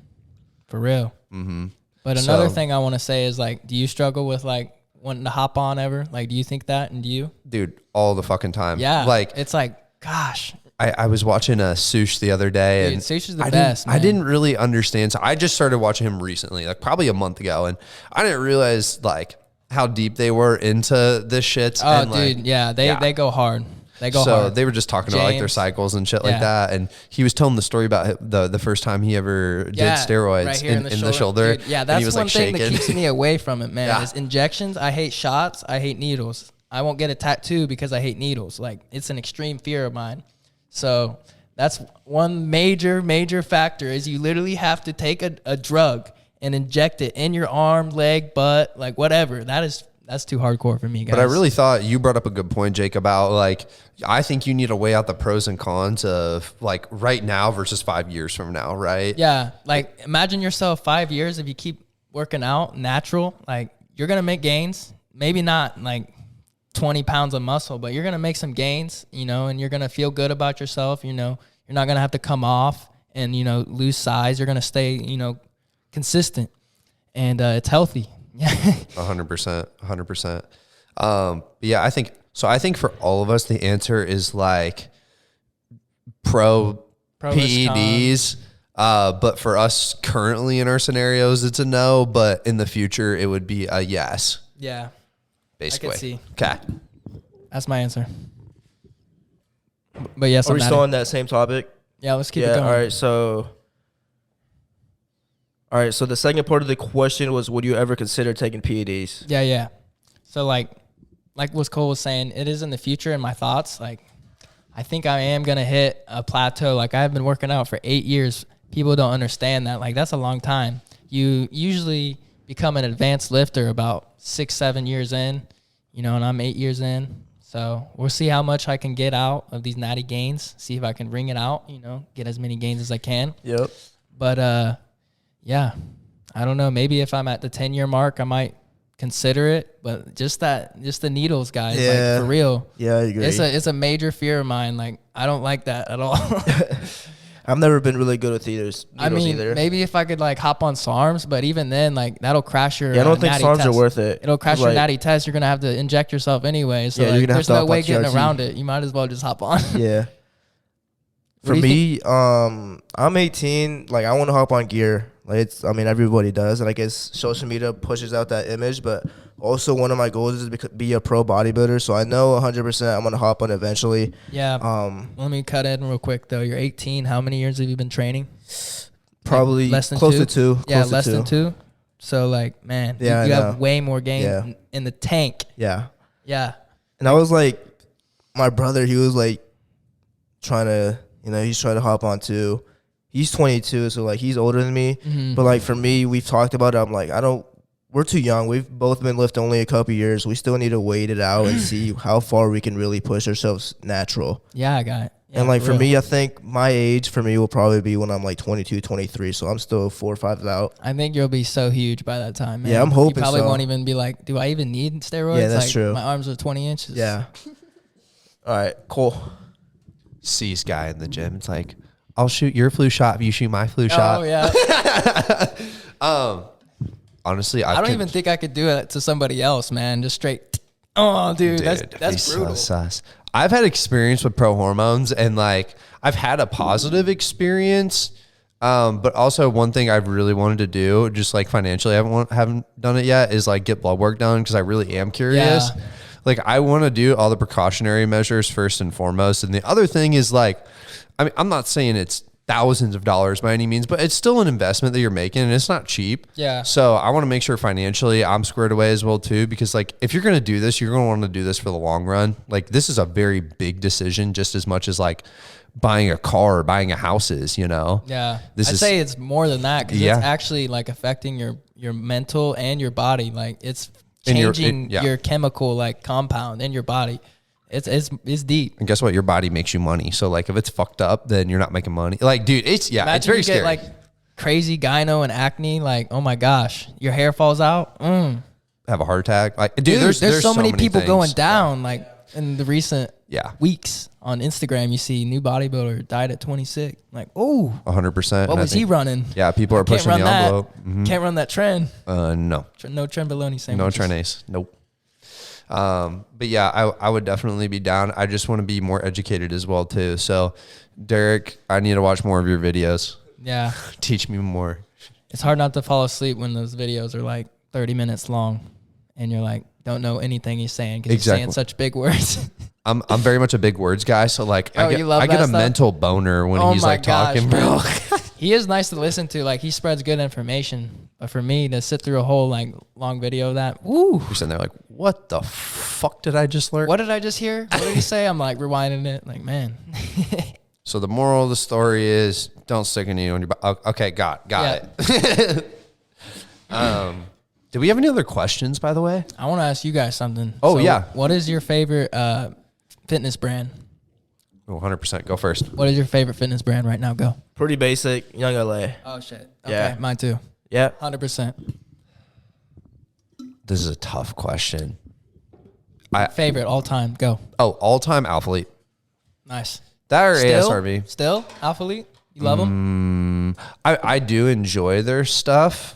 Speaker 2: For real. Mm-hmm. But another thing I want to say is like, do you struggle with like wanting to hop on ever? Like, do you think that? And do you?
Speaker 1: Dude, all the fucking time.
Speaker 2: Yeah.
Speaker 1: Like
Speaker 2: it's like, gosh.
Speaker 1: I was watching Sush the other day.
Speaker 2: Dude,
Speaker 1: and
Speaker 2: Sush is the best, man.
Speaker 1: I didn't really understand. So I just started watching him recently, like probably a month ago. And I didn't realize like how deep they were into this shit.
Speaker 2: Oh,
Speaker 1: and,
Speaker 2: dude.
Speaker 1: Like,
Speaker 2: They go hard. They go hard.
Speaker 1: So they were just talking about like their cycles and shit like that. And he was telling the story about the first time he ever did steroids
Speaker 2: right here
Speaker 1: in the shoulder.
Speaker 2: Dude, yeah, that's one thing that keeps me away from it, man, is injections. I hate shots. I hate needles. I won't get a tattoo because I hate needles. Like, it's an extreme fear of mine. So that's one major factor is you literally have to take a drug and inject it in your arm, leg, butt, like whatever. That's too hardcore for me, guys.
Speaker 1: But I really thought you brought up a good point, Jake, about like, I think you need to weigh out the pros and cons of like right now versus 5 years from now, right?
Speaker 2: Yeah. Like imagine yourself 5 years, if you keep working out natural, like you're going to make gains, maybe not like 20 pounds of muscle, but you're going to make some gains, you know, and you're going to feel good about yourself. You know, you're not going to have to come off and, you know, lose size. You're going to stay, you know, consistent, and it's healthy. Yeah.
Speaker 1: 100%. 100%. Yeah, I think for all of us, the answer is like pro PEDs. But for us currently in our scenarios, it's a no. But in the future, it would be a yes.
Speaker 2: Yeah.
Speaker 1: Basically.
Speaker 2: I could see.
Speaker 1: Okay.
Speaker 2: That's my answer. But yes,
Speaker 3: Are we still on that same topic?
Speaker 2: Yeah, let's keep it going.
Speaker 3: All right. So the second part of the question was, would you ever consider taking PEDs?
Speaker 2: Yeah. So like what Cole was saying, it is in the future in my thoughts. Like, I think I am going to hit a plateau. Like, I've been working out for 8 years. People don't understand that. Like, that's a long time. You usually become an advanced lifter about 6-7 years in, and I'm 8 years in. So we'll see how much I can get out of these natty gains, see if I can ring it out, get as many gains as I can.
Speaker 3: Yep.
Speaker 2: But, yeah, I don't know. Maybe if I'm at the 10-year mark, I might consider it. But just the needles, guys, like, for real.
Speaker 3: Yeah, I agree.
Speaker 2: It's a major fear of mine. Like, I don't like that at all.
Speaker 3: I've never been really good with needles either.
Speaker 2: Maybe if I could like hop on SARMs, but even then, like, that'll crash your
Speaker 3: I don't think
Speaker 2: natty
Speaker 3: SARMs
Speaker 2: test.
Speaker 3: are worth it.
Speaker 2: It'll crash your natty test. You're gonna have to inject yourself anyway. So
Speaker 3: you're gonna
Speaker 2: there's
Speaker 3: have to
Speaker 2: no
Speaker 3: hop
Speaker 2: way
Speaker 3: on
Speaker 2: getting
Speaker 3: TRT.
Speaker 2: around it. You might as well just hop on.
Speaker 3: Yeah. For me, I'm 18. Like, I want to hop on gear. Like, everybody does, and I guess social media pushes out that image. But also, one of my goals is to be a pro bodybuilder. So I know 100% I'm gonna hop on eventually.
Speaker 2: Yeah. Let me cut in real quick though. You're 18. How many years have you been training?
Speaker 3: Probably
Speaker 2: less than
Speaker 3: close
Speaker 2: 2?
Speaker 3: to 2.
Speaker 2: Yeah, less than 2. So like, man, you have way more gain in the tank.
Speaker 3: Yeah.
Speaker 2: Yeah.
Speaker 3: And I was like, my brother, he was like trying to, he's trying to hop on too. He's 22, so like he's older than me.
Speaker 2: Mm-hmm.
Speaker 3: But like for me, we've talked about it. I'm like, we're too young. We've both been lifting only a couple years. We still need to wait it out and see how far we can really push ourselves natural.
Speaker 2: Yeah, I got it. Yeah,
Speaker 3: and like for me, I think my age for me will probably be when I'm like 22, 23. So I'm still 4 or 5 out.
Speaker 2: I think you'll be so huge by that time, man.
Speaker 3: Yeah, I'm hoping
Speaker 2: you probably
Speaker 3: so.
Speaker 2: won't even be like, do I even need steroids?
Speaker 3: Yeah, that's
Speaker 2: like,
Speaker 3: true.
Speaker 2: My arms are 20 inches.
Speaker 3: Yeah. All right, cool.
Speaker 1: Sees guy in the gym. It's like, I'll shoot your flu shot if you shoot my flu shot.
Speaker 2: Oh, yeah.
Speaker 1: Honestly,
Speaker 2: I don't even think I could do it to somebody else, man. Just straight. Oh, dude, that's brutal.
Speaker 1: So sus. I've had experience with pro hormones, and like I've had a positive experience. But also one thing I've really wanted to do, just like financially, I haven't done it yet, is like get blood work done because I really am curious.
Speaker 2: Yeah.
Speaker 1: Like I want to do all the precautionary measures first and foremost, and the other thing is like, I'm not saying it's thousands of dollars by any means, but it's still an investment that you're making, and it's not cheap.
Speaker 2: Yeah.
Speaker 1: So I want to make sure financially I'm squared away as well too, because like if you're going to do this, you're going to want to do this for the long run. Like this is a very big decision, just as much as like buying a car or buying a house is,
Speaker 2: Yeah. I'd say it's more than that because it's actually like affecting your mental and your body. Like it's changing your chemical like compound in your body. It's deep.
Speaker 1: And guess what? Your body makes you money. So like if it's fucked up, then you're not making money. Like, dude, it's very scary.
Speaker 2: Get, like crazy gyno and acne. Like, oh my gosh, your hair falls out.
Speaker 1: Have a heart attack. Like, dude, there's
Speaker 2: so many people
Speaker 1: things
Speaker 2: going down. Like in the recent weeks on Instagram, you see new bodybuilder died at 26. Like, oh,
Speaker 1: 100%.
Speaker 2: What was he running?
Speaker 1: Yeah, people are pushing the envelope.
Speaker 2: Mm-hmm. Can't run that trend.
Speaker 1: No.
Speaker 2: No Trenbolone sandwiches.
Speaker 1: No Trenace. Nope. But yeah, I would definitely be down. I just want to be more educated as well too. So Derek, I need to watch more of your videos.
Speaker 2: Yeah.
Speaker 1: Teach me more.
Speaker 2: It's hard not to fall asleep when those videos are like 30 minutes long and you're like, don't know anything he's saying because he's saying such big words. I'm
Speaker 1: very much a big words guy. So like I get a
Speaker 2: stuff?
Speaker 1: mental boner when he's like talking, bro.
Speaker 2: He is nice to listen to. Like he spreads good information. But for me to sit through a whole like long video of that, woo.
Speaker 1: You're sitting there like, what the fuck did I just learn?
Speaker 2: What did I just hear? What did he say? I'm like rewinding it. Like, man.
Speaker 1: So the moral of the story is don't stick a needle in your body. Okay, got it. Do we have any other questions, by the way?
Speaker 2: I want to ask you guys something.
Speaker 1: Oh, yeah.
Speaker 2: What is your favorite fitness brand?
Speaker 1: Oh, 100%. Go first.
Speaker 2: What is your favorite fitness brand right now? Go.
Speaker 3: Pretty basic. Young LA.
Speaker 2: Oh, shit. Okay,
Speaker 3: Yeah.
Speaker 2: mine too.
Speaker 3: Yeah.
Speaker 2: 100%.
Speaker 1: This is a tough question.
Speaker 2: Favorite all time. Go.
Speaker 1: Oh, all-time Alphalete.
Speaker 2: Nice.
Speaker 1: That or
Speaker 2: Still?
Speaker 1: ASRB.
Speaker 2: Alphalete? You love them?
Speaker 1: I do enjoy their stuff,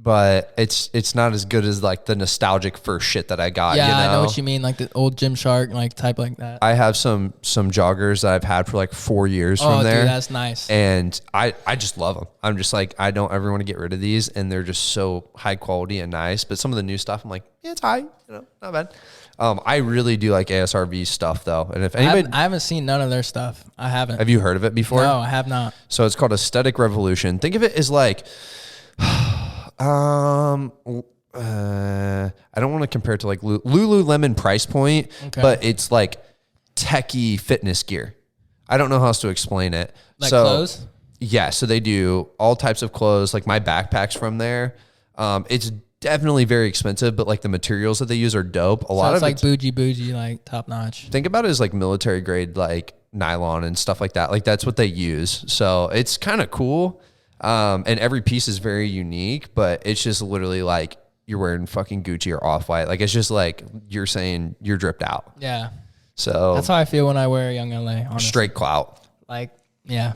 Speaker 1: but it's not as good as like the nostalgic first shit that I got.
Speaker 2: Yeah,
Speaker 1: you know?
Speaker 2: I know what you mean, like the old Gymshark, like type like that.
Speaker 1: I have some joggers that I've had for like 4 years from there.
Speaker 2: Dude, that's nice.
Speaker 1: And I just love them. I'm just like, I don't ever want to get rid of these, and they're just so high quality and nice. But some of the new stuff, I'm like, yeah, it's high, not bad. I really do like ASRV stuff though. And if anybody,
Speaker 2: I haven't seen none of their stuff. I haven't.
Speaker 1: have you heard of it before?
Speaker 2: No, I have not.
Speaker 1: So it's called Aesthetic Revolution. Think of it as like, I don't want to compare it to like Lululemon price point, but it's like techie fitness gear. I don't know how else to explain it.
Speaker 2: Like clothes?
Speaker 1: Yeah. So they do all types of clothes. Like my backpack's from there. It's definitely very expensive, but like the materials that they use are dope. A lot of
Speaker 2: it's like bougie, like top notch.
Speaker 1: Think about it as like military grade, like nylon and stuff like that. Like that's what they use. So it's kind of cool. And every piece is very unique, but it's just literally like you're wearing fucking Gucci or Off-White. Like it's just like you're saying you're dripped out.
Speaker 2: Yeah.
Speaker 1: So
Speaker 2: that's how I feel when I wear Young LA. Honestly.
Speaker 1: Straight clout.
Speaker 2: Like, yeah.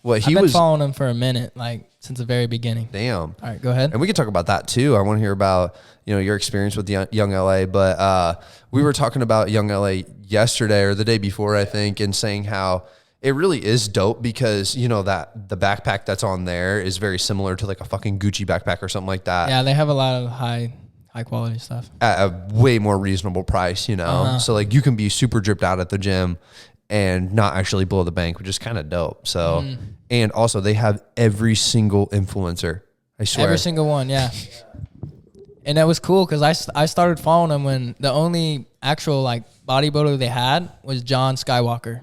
Speaker 1: Well,
Speaker 2: I've been following him for a minute, like since the very beginning.
Speaker 1: Damn.
Speaker 2: All right, go ahead.
Speaker 1: And we can talk about that too. I want to hear about, your experience with Young LA, but we were talking about Young LA yesterday or the day before, I think, and saying how it really is dope because, that the backpack that's on there is very similar to like a fucking Gucci backpack or something like that.
Speaker 2: Yeah, they have a lot of high quality stuff
Speaker 1: at a way more reasonable price, So like you can be super dripped out at the gym and not actually blow the bank, which is kind of dope. So, and also they have every single influencer. I swear.
Speaker 2: Every single one. Yeah. And that was cool because I started following them when the only actual like bodybuilder they had was John Skywalker.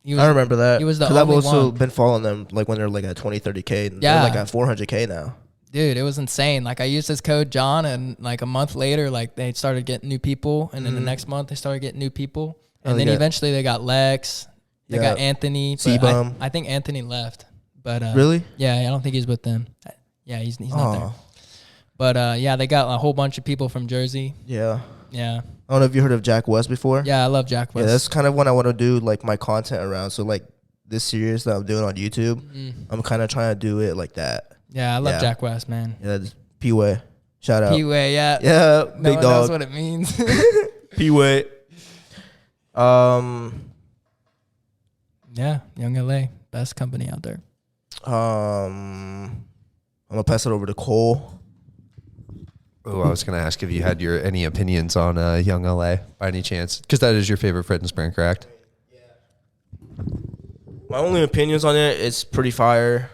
Speaker 3: I remember that.
Speaker 2: He was the
Speaker 3: only
Speaker 2: only
Speaker 3: I've also
Speaker 2: one.
Speaker 3: been following them like when they're like at 20, 30K.
Speaker 2: Yeah.
Speaker 3: They're like at 400K now.
Speaker 2: Dude, it was insane. Like I used his code John, and like a month later, like they started getting new people, and then the next month they started getting new people, and then eventually they got Lex, they got Anthony.
Speaker 3: C-Bum.
Speaker 2: I think Anthony left, but
Speaker 3: really?
Speaker 2: Yeah, I don't think he's with them. Yeah, he's not there. But yeah, they got a whole bunch of people from Jersey.
Speaker 3: Yeah.
Speaker 2: Yeah.
Speaker 3: I don't know if you heard of Jack West before.
Speaker 2: Yeah, I love Jack West.
Speaker 3: Yeah, that's kind of what I want to do, like my content around. So like this series that I'm doing on YouTube, I'm kind of trying to do it like that.
Speaker 2: Yeah, I love Jack West, man.
Speaker 3: Yeah, P-Way. Shout out.
Speaker 2: P-Way, yeah.
Speaker 3: Yeah,
Speaker 2: no
Speaker 3: big
Speaker 2: one
Speaker 3: dog.
Speaker 2: knows what it means.
Speaker 3: P-Way.
Speaker 2: Yeah, Young LA, best company out there.
Speaker 3: I'm gonna pass it over to Cole.
Speaker 1: Oh, I was going to ask if you had any opinions on Young LA by any chance, because that is your favorite fitness brand, correct?
Speaker 3: My only opinions on it, it's pretty fire.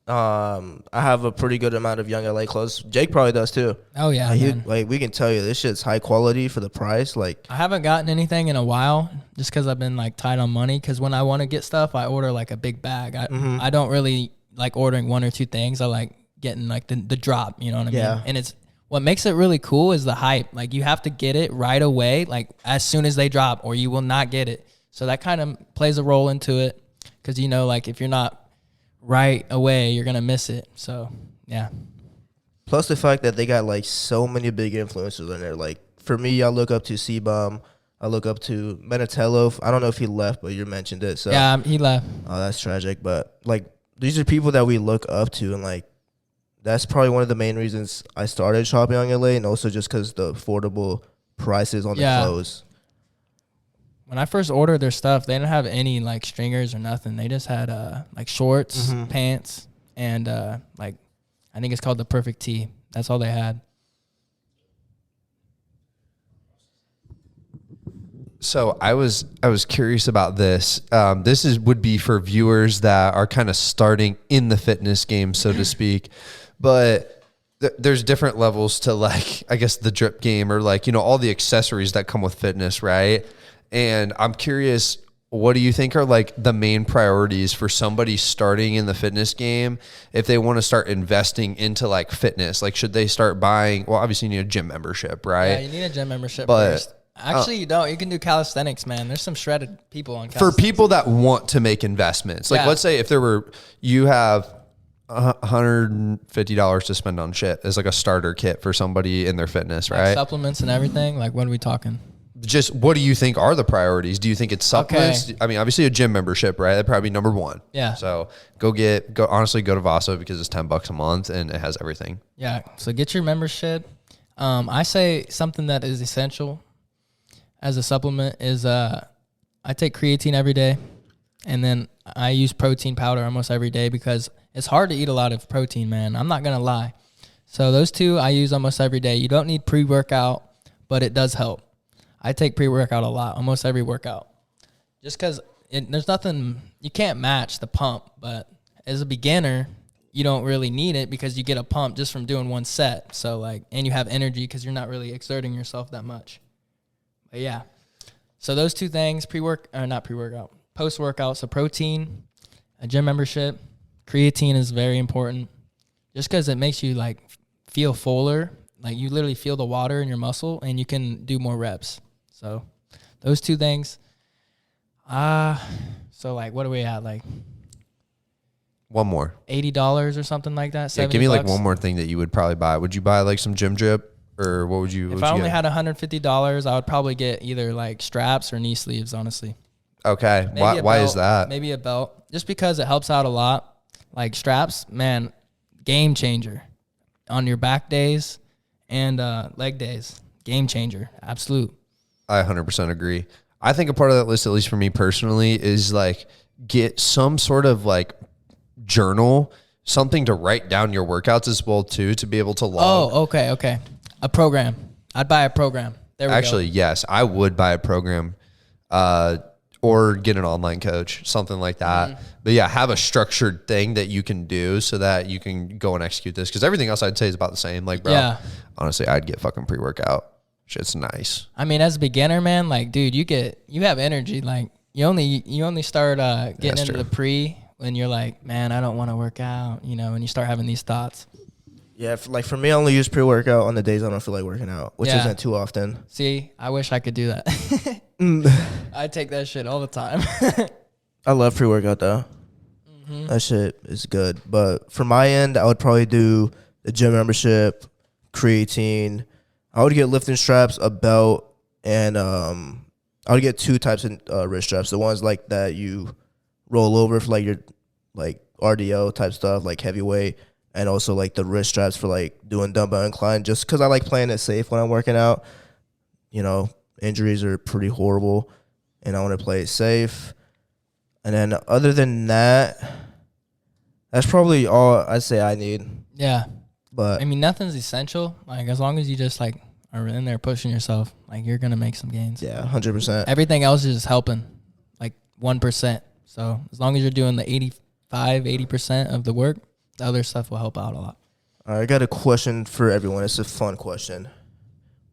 Speaker 3: I have a pretty good amount of Young LA clothes. Jake probably does too.
Speaker 2: Oh yeah, man.
Speaker 3: Like we can tell you this shit's high quality for the price. Like
Speaker 2: I haven't gotten anything in a while just because I've been like tight on money. Because when I want to get stuff, I order like a big bag. I don't really like ordering one or two things. I like getting like the drop. You know what I mean? And it's what makes it really cool is the hype. Like you have to get it right away, like as soon as they drop, or you will not get it. So that kind of plays a role into it because like if you're not right away, you're gonna miss it. So yeah.
Speaker 3: Plus the fact that they got like so many big influencers in there. Like for me, I look up to C-Bum. I look up to Menatello. I don't know if he left, but you mentioned it. So
Speaker 2: yeah, he left.
Speaker 3: Oh, that's tragic. But like these are people that we look up to, and like that's probably one of the main reasons I started shopping on LA, and also just because the affordable prices on the clothes.
Speaker 2: When I first ordered their stuff, they didn't have any like stringers or nothing. They just had like shorts, pants, and like I think it's called the Perfect Tee. That's all they had.
Speaker 1: So I was curious about this. This would be for viewers that are kind of starting in the fitness game, so to speak. But there's different levels to like, I guess the drip game or like, all the accessories that come with fitness, right? And I'm curious, what do you think are like the main priorities for somebody starting in the fitness game if they want to start investing into like fitness? Like, should they start buying? Well, obviously you need a gym membership, right?
Speaker 2: Yeah, you need a gym membership first. Actually, you don't. You can do calisthenics, man. There's some shredded people on calisthenics.
Speaker 1: For people that want to make investments. Like, let's say if you have $150 to spend on shit as like a starter kit for somebody in their fitness, right?
Speaker 2: Like supplements and everything. Like, what are we talking?
Speaker 1: just what do you think are the priorities? Do you think it's supplements? I mean, obviously a gym membership, right? That'd probably be number one.
Speaker 2: Yeah.
Speaker 1: So go honestly go to Vaso because it's $10 a month and it has everything.
Speaker 2: Yeah. So get your membership. I say something that is essential as a supplement is I take creatine every day, and then I use protein powder almost every day because it's hard to eat a lot of protein, man. I'm not gonna lie. So those two I use almost every day. You don't need pre-workout, but it does help. I take pre-workout a lot, almost every workout, just because there's nothing, you can't match the pump, but as a beginner, you don't really need it because you get a pump just from doing one set. So and you have energy because you're not really exerting yourself that much. But yeah, so those two things, post-workout, so protein, a gym membership, creatine is very important just because it makes you feel fuller. Like you literally feel the water in your muscle and you can do more reps. So those two things. So what are we at?
Speaker 1: One more.
Speaker 2: $80 or something like that.
Speaker 1: Yeah, give me one more thing that you would probably buy. Would you buy some gym drip or what would you?
Speaker 2: If I only had $150, I would probably get either straps or knee sleeves. Honestly.
Speaker 1: Okay. Why is that?
Speaker 2: Maybe a belt, just because it helps out a lot. Straps, man, game changer on your back days and leg days. Game changer, absolute.
Speaker 1: I 100% agree. I think a part of that list, at least for me personally, is get some sort of journal, something to write down your workouts as well too, to be able to log.
Speaker 2: Oh, okay. A program. I'd buy a program. There we go.
Speaker 1: Actually, yes, I would buy a program, or get an online coach, something like that. Mm-hmm. But yeah, have a structured thing that you can do so that you can go and execute this. Because everything else I'd say is about the same. Honestly, I'd get fucking pre-workout. Shit's nice.
Speaker 2: I mean, as a beginner, man, dude, you have energy. You only start getting into the pre when you're man, I don't want to work out, and you start having these thoughts.
Speaker 3: Yeah, for me, I only use pre-workout on the days I don't feel like working out, which isn't too often.
Speaker 2: See, I wish I could do that. I take that shit all the time.
Speaker 3: I love pre-workout though. Mm-hmm. That shit is good. But for my end, I would probably do the gym membership, creatine. I would get lifting straps, a belt, and I would get two types of wrist straps. The ones that you roll over for your RDO type stuff, heavyweight, and also the wrist straps for doing dumbbell incline. Just because I like playing it safe when I'm working out. Injuries are pretty horrible, and I want to play it safe. And then other than that, that's probably all I say I need.
Speaker 2: Yeah.
Speaker 3: But
Speaker 2: I mean, nothing's essential. As long as you just are in there pushing yourself, you're going to make some gains.
Speaker 3: Yeah, 100%.
Speaker 2: Everything else is just helping, 1%. So as long as you're doing the 80% of the work, the other stuff will help out a lot.
Speaker 3: All right, I got a question for everyone. It's a fun question.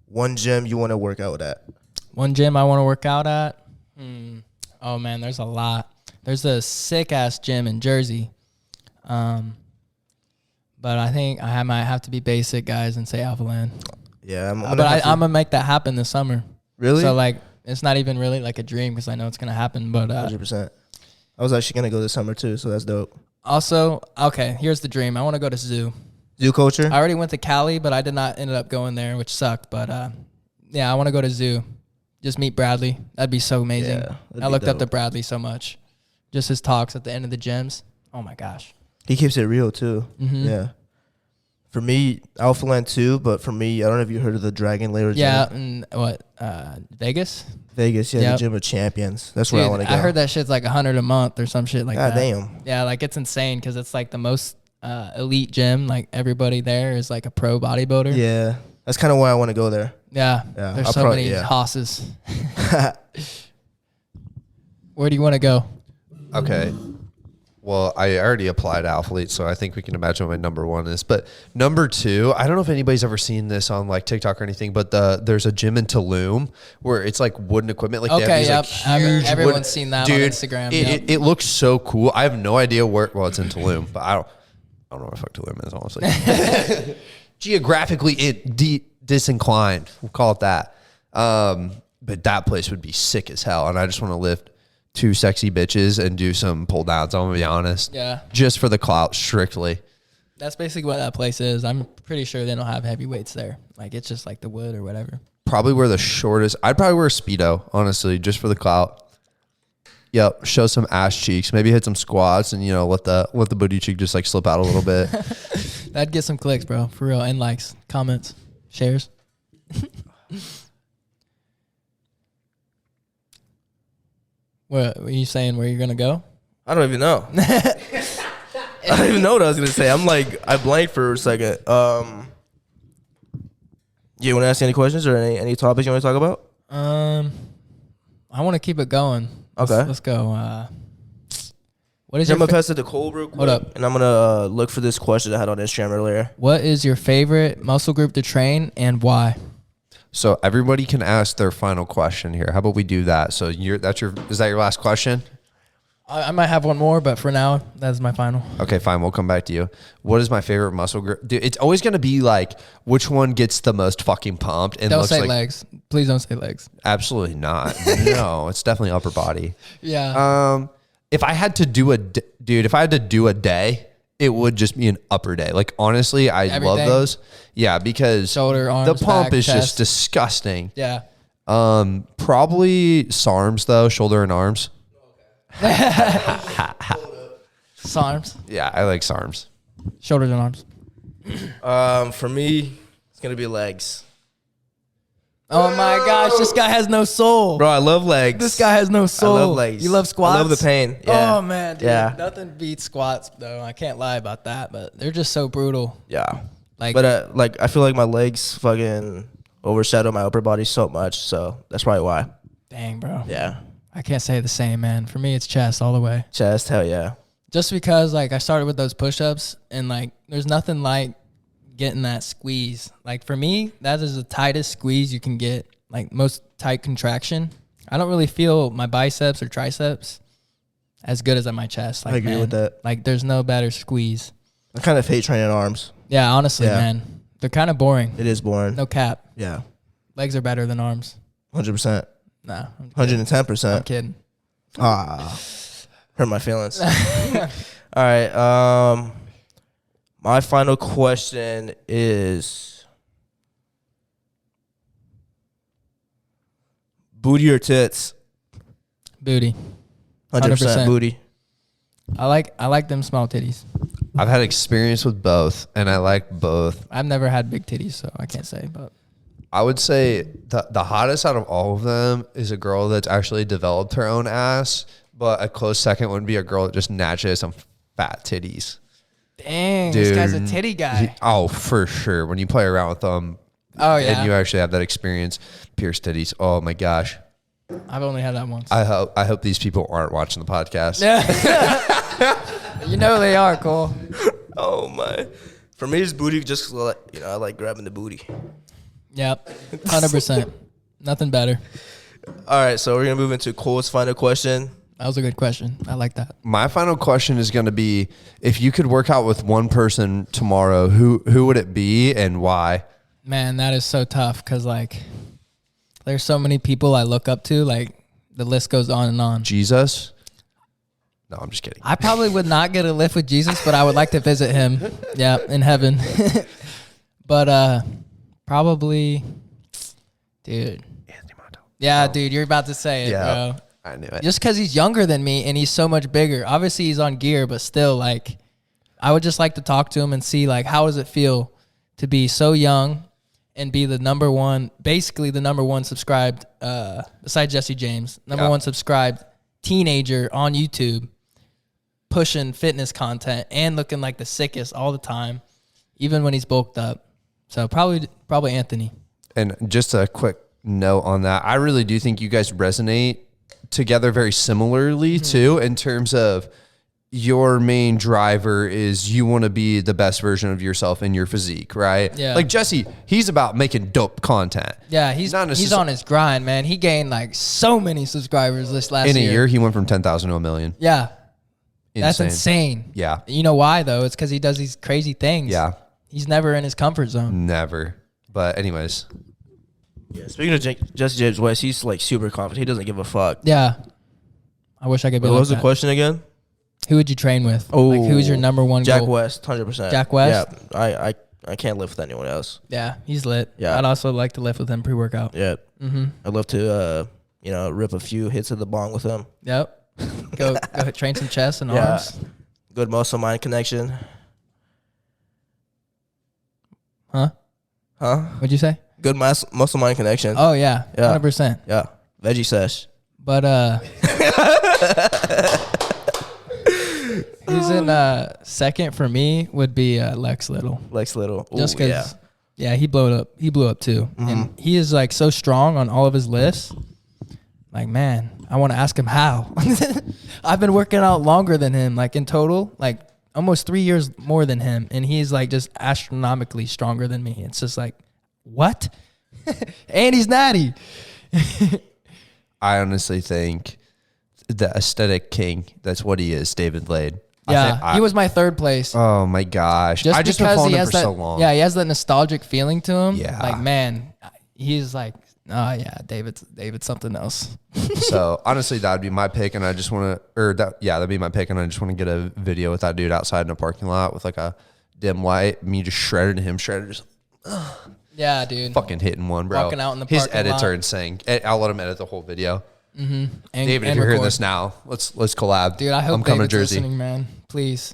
Speaker 3: One gym you want to work out at?
Speaker 2: One gym I want to work out at? Oh, man, there's a lot. There's a sick-ass gym in Jersey. But I think I might have to be basic, guys, and say Alphaland.
Speaker 3: Yeah. I'm
Speaker 2: going to make that happen this summer.
Speaker 3: Really?
Speaker 2: So, it's not even really a dream because I know it's going to happen. But
Speaker 3: 100%. I was actually going to go this summer, too, so that's dope.
Speaker 2: Also, okay, here's the dream. I want to go to zoo.
Speaker 3: Zoo culture?
Speaker 2: I already went to Cali, but I did not end up going there, which sucked. But, yeah, I want to go to zoo. Just meet Bradley. That'd be so amazing. Yeah, I looked up to Bradley so much. Just his talks at the end of the gyms. Oh, my gosh.
Speaker 3: He keeps it real, too. Mm-hmm. Yeah. For me, Alphaland, too, but for me, I don't know if you heard of the Dragon Lair gym.
Speaker 2: Yeah, and Vegas?
Speaker 3: Vegas, yeah, yep. The Gym of Champions. That's where I want to go.
Speaker 2: I heard that shit's $100 a month or some shit like that.
Speaker 3: God damn.
Speaker 2: Yeah, it's insane because it's the most elite gym. Everybody there is a pro bodybuilder.
Speaker 3: Yeah, that's kind of why I want to go there.
Speaker 2: Yeah, there's so many hosses. Where do you want to go?
Speaker 1: Okay. Well, I already applied Alphalete, so I think we can imagine what my number one is. But number two, I don't know if anybody's ever seen this on TikTok or anything, but there's a gym in Tulum where it's wooden equipment.
Speaker 2: They have these, huge everyone's seen that on Instagram.
Speaker 1: It looks so cool. I have no idea where. Well, it's in Tulum, but I don't know where the fuck Tulum is, honestly. Geographically, disinclined. We'll call it that. But that place would be sick as hell, and I just want to lift two sexy bitches and do some pull downs. I'm gonna be honest.
Speaker 2: Yeah.
Speaker 1: Just for the clout, strictly.
Speaker 2: That's basically what that place is. I'm pretty sure they don't have heavy weights there. It's just the wood or whatever.
Speaker 1: probably wear the shortest. I'd probably wear a Speedo, honestly, just for the clout. Yep, show some ass cheeks. Maybe hit some squats and, let the booty cheek just like slip out a little bit.
Speaker 2: That'd get some clicks, bro. For real. And likes, comments, shares. What are you saying? Where you're going to go?
Speaker 3: I don't even know. I don't even know what I was going to say. I blanked for a second. You want to ask any questions or any topics you want to talk about?
Speaker 2: I want to keep it going.
Speaker 3: Okay.
Speaker 2: Let's go. What is
Speaker 3: I'm
Speaker 2: your
Speaker 3: going to pass it to Cole real quick.
Speaker 2: Hold up.
Speaker 3: And I'm going to look for this question I had on Instagram earlier.
Speaker 2: What is your favorite muscle group to train and why?
Speaker 1: So everybody can ask their final question here. How about we do that? So is that your last question?
Speaker 2: I might have one more, but for now, that's my final.
Speaker 1: Okay, fine. We'll come back to you. What is my favorite muscle group? Dude, it's always going to be like which one gets the most fucking pumped. And
Speaker 2: Don't
Speaker 1: looks
Speaker 2: say
Speaker 1: like,
Speaker 2: legs. Please don't say legs.
Speaker 1: Absolutely not. No, it's definitely upper body.
Speaker 2: Yeah.
Speaker 1: If I had to do a day, it would just be an upper day. Like, honestly, I love
Speaker 2: Everything.
Speaker 1: those. Yeah, because
Speaker 2: Shoulder, arms,
Speaker 1: the pump
Speaker 2: back,
Speaker 1: is
Speaker 2: chest.
Speaker 1: just disgusting.
Speaker 2: Yeah.
Speaker 1: Probably SARMs though, shoulder and arms.
Speaker 2: Arms.
Speaker 1: Yeah, I like SARMs.
Speaker 2: Shoulders and arms.
Speaker 3: For me, it's going to be legs.
Speaker 2: Oh my gosh, this guy has no soul.
Speaker 3: Bro, I love legs.
Speaker 2: This guy has no soul.
Speaker 3: I love legs.
Speaker 2: You love squats?
Speaker 3: I love the pain. Yeah.
Speaker 2: Oh man, dude.
Speaker 3: Yeah.
Speaker 2: Nothing beats squats though. I can't lie about that, but they're just so brutal.
Speaker 3: Yeah.
Speaker 2: Like,
Speaker 3: But I feel like my legs fucking overshadow my upper body so much, so that's probably why.
Speaker 2: dang, bro.
Speaker 3: Yeah.
Speaker 2: I can't say the same, man. For me, it's chest all the way.
Speaker 3: Chest, hell yeah.
Speaker 2: Just because, like, I started with those push-ups, and, like, there's nothing like getting that squeeze. Like, for me, that is the tightest squeeze you can get, like, most tight contraction. I don't really feel my biceps or triceps as good as at my chest. Like,
Speaker 3: I agree with that.
Speaker 2: Like, there's no better squeeze.
Speaker 3: I kind of hate training arms.
Speaker 2: Yeah, honestly,
Speaker 3: Yeah.
Speaker 2: man. They're kind of boring.
Speaker 3: It is boring.
Speaker 2: No cap.
Speaker 3: Yeah.
Speaker 2: Legs are better than arms.
Speaker 3: 100%.
Speaker 2: Nah, I'm kidding.
Speaker 3: 110%.
Speaker 2: I'm kidding.
Speaker 3: Hurt my feelings. All right. My final question is booty or tits?
Speaker 2: Booty.
Speaker 3: 100% booty.
Speaker 2: I like them small titties.
Speaker 1: I've had experience with both, and I like both.
Speaker 2: I've never had big titties, so I can't say, but
Speaker 1: I would say the hottest out of all of them is a girl that's actually developed her own ass, but a close second would be a girl that just naturally has some fat titties.
Speaker 2: dang,
Speaker 1: Dude,
Speaker 2: this guy's a titty guy.
Speaker 1: Oh, for sure. When you play around with them,
Speaker 2: Oh, yeah.
Speaker 1: and you actually have that experience, pierced titties. Oh my gosh.
Speaker 2: I've only had that once.
Speaker 1: I hope these people aren't watching the podcast.
Speaker 2: Yeah. You know they are, Cole.
Speaker 3: Oh my. For me, it's booty just 'cause, I like grabbing the booty.
Speaker 2: Yep. 100%. Nothing better.
Speaker 3: All right, so we're going to move into Cole's final question.
Speaker 2: That was a good question. I like that.
Speaker 1: My final question is going to be, if you could work out with one person tomorrow, who would it be and why?
Speaker 2: Man, that is so tough because, like, there's so many people I look up to. Like, the list goes on and on.
Speaker 1: Jesus? No, I'm just kidding.
Speaker 2: I probably would not get a lift with Jesus, but I would like to visit him. Yeah, in heaven. But probably, dude.
Speaker 1: Anthony Monto.
Speaker 2: Yeah, dude, you're about to say it,
Speaker 1: Yeah,
Speaker 2: bro.
Speaker 1: I knew it.
Speaker 2: Just because he's younger than me and he's so much bigger. Obviously, he's on gear, but still, like, I would just like to talk to him and see, like, how does it feel to be so young and be the number one, basically the number one subscribed, besides Jesse James, number one subscribed teenager on YouTube, pushing fitness content and looking like the sickest all the time, even when he's bulked up. So probably Anthony.
Speaker 1: And just a quick note on that. I really do think you guys resonate together very similarly too, in terms of your main driver is you want to be the best version of yourself in your physique, right?
Speaker 2: Yeah.
Speaker 1: Like Jesse, he's about making dope content.
Speaker 2: Yeah, he's on his grind, man. He gained like so many subscribers this last
Speaker 1: In
Speaker 2: year.
Speaker 1: a year, he went from 10,000 to 1 million.
Speaker 2: Yeah. That's insane.
Speaker 1: Yeah.
Speaker 2: You know why, though? It's because he does these crazy things.
Speaker 1: Yeah.
Speaker 2: He's never in his comfort zone.
Speaker 1: Never. But anyways.
Speaker 3: Yeah, speaking of Jesse James West, he's like super confident. He doesn't give a fuck.
Speaker 2: Yeah. I wish I could be
Speaker 3: What
Speaker 2: like
Speaker 3: was the
Speaker 2: that.
Speaker 3: question again?
Speaker 2: Who would you train with?
Speaker 3: Oh,
Speaker 2: like, who's your number one
Speaker 3: Jack
Speaker 2: goal?
Speaker 3: West, 100%.
Speaker 2: Jack West?
Speaker 3: Yeah, I can't lift with anyone else.
Speaker 2: Yeah, he's lit.
Speaker 3: Yeah.
Speaker 2: I'd also like to lift with him pre-workout.
Speaker 3: Yeah. I'd love to, rip a few hits of the bong with him.
Speaker 2: Yep. Go train some chest and arms.
Speaker 3: Good muscle mind connection.
Speaker 2: Huh? What'd you say?
Speaker 3: Good muscle mind connection.
Speaker 2: Oh yeah,
Speaker 3: Yeah.
Speaker 2: 100%.
Speaker 3: Yeah. Veggie sesh.
Speaker 2: But who's in second for me would be Lex Little.
Speaker 3: Lex Little. Ooh,
Speaker 2: Just because, he blew up. He blew up too, and he is like so strong on all of his lifts. Like, man, I want to ask him how. I've been working out longer than him, like in total, like almost 3 years more than him, and he's like just astronomically stronger than me. It's just like, what? And he's natty.
Speaker 1: I honestly think the aesthetic king, that's what he is, David Lade.
Speaker 2: Yeah, he was my third place.
Speaker 1: Oh my gosh.
Speaker 2: Just
Speaker 1: I just been
Speaker 2: because
Speaker 1: following
Speaker 2: he
Speaker 1: him
Speaker 2: has
Speaker 1: for
Speaker 2: that,
Speaker 1: so long.
Speaker 2: yeah, he has that nostalgic feeling to him.
Speaker 1: Yeah.
Speaker 2: Like, man, he's like, oh yeah, David's something else.
Speaker 1: So honestly, that'd be my pick, and I just want to, that'd be my pick, and I just want to get a video with that dude outside in a parking lot with like a dim light, me just shredded him, just
Speaker 2: Yeah, dude.
Speaker 1: fucking hitting one, bro.
Speaker 2: Walking out in the
Speaker 1: His
Speaker 2: parking
Speaker 1: edits
Speaker 2: lot.
Speaker 1: are insane. I'll let him edit the whole video.
Speaker 2: And,
Speaker 1: David, if
Speaker 2: and
Speaker 1: you're hearing
Speaker 2: record.
Speaker 1: this now, let's collab.
Speaker 2: Dude, I hope
Speaker 1: I'm coming to
Speaker 2: David's
Speaker 1: Jersey.
Speaker 2: listening, man. Please.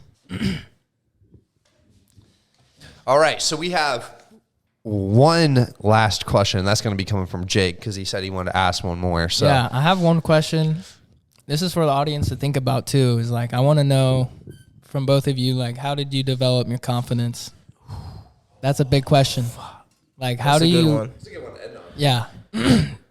Speaker 1: All right, so we have one last question. That's going to be coming from Jake because he said he wanted to ask one more. So
Speaker 2: Yeah, I have one question. This is for the audience to think about too. Is like, I want to know from both of you, like, how did you develop your confidence? That's a big question. Like, how
Speaker 3: That's
Speaker 2: do
Speaker 3: a good
Speaker 2: you?
Speaker 3: one.
Speaker 2: Yeah,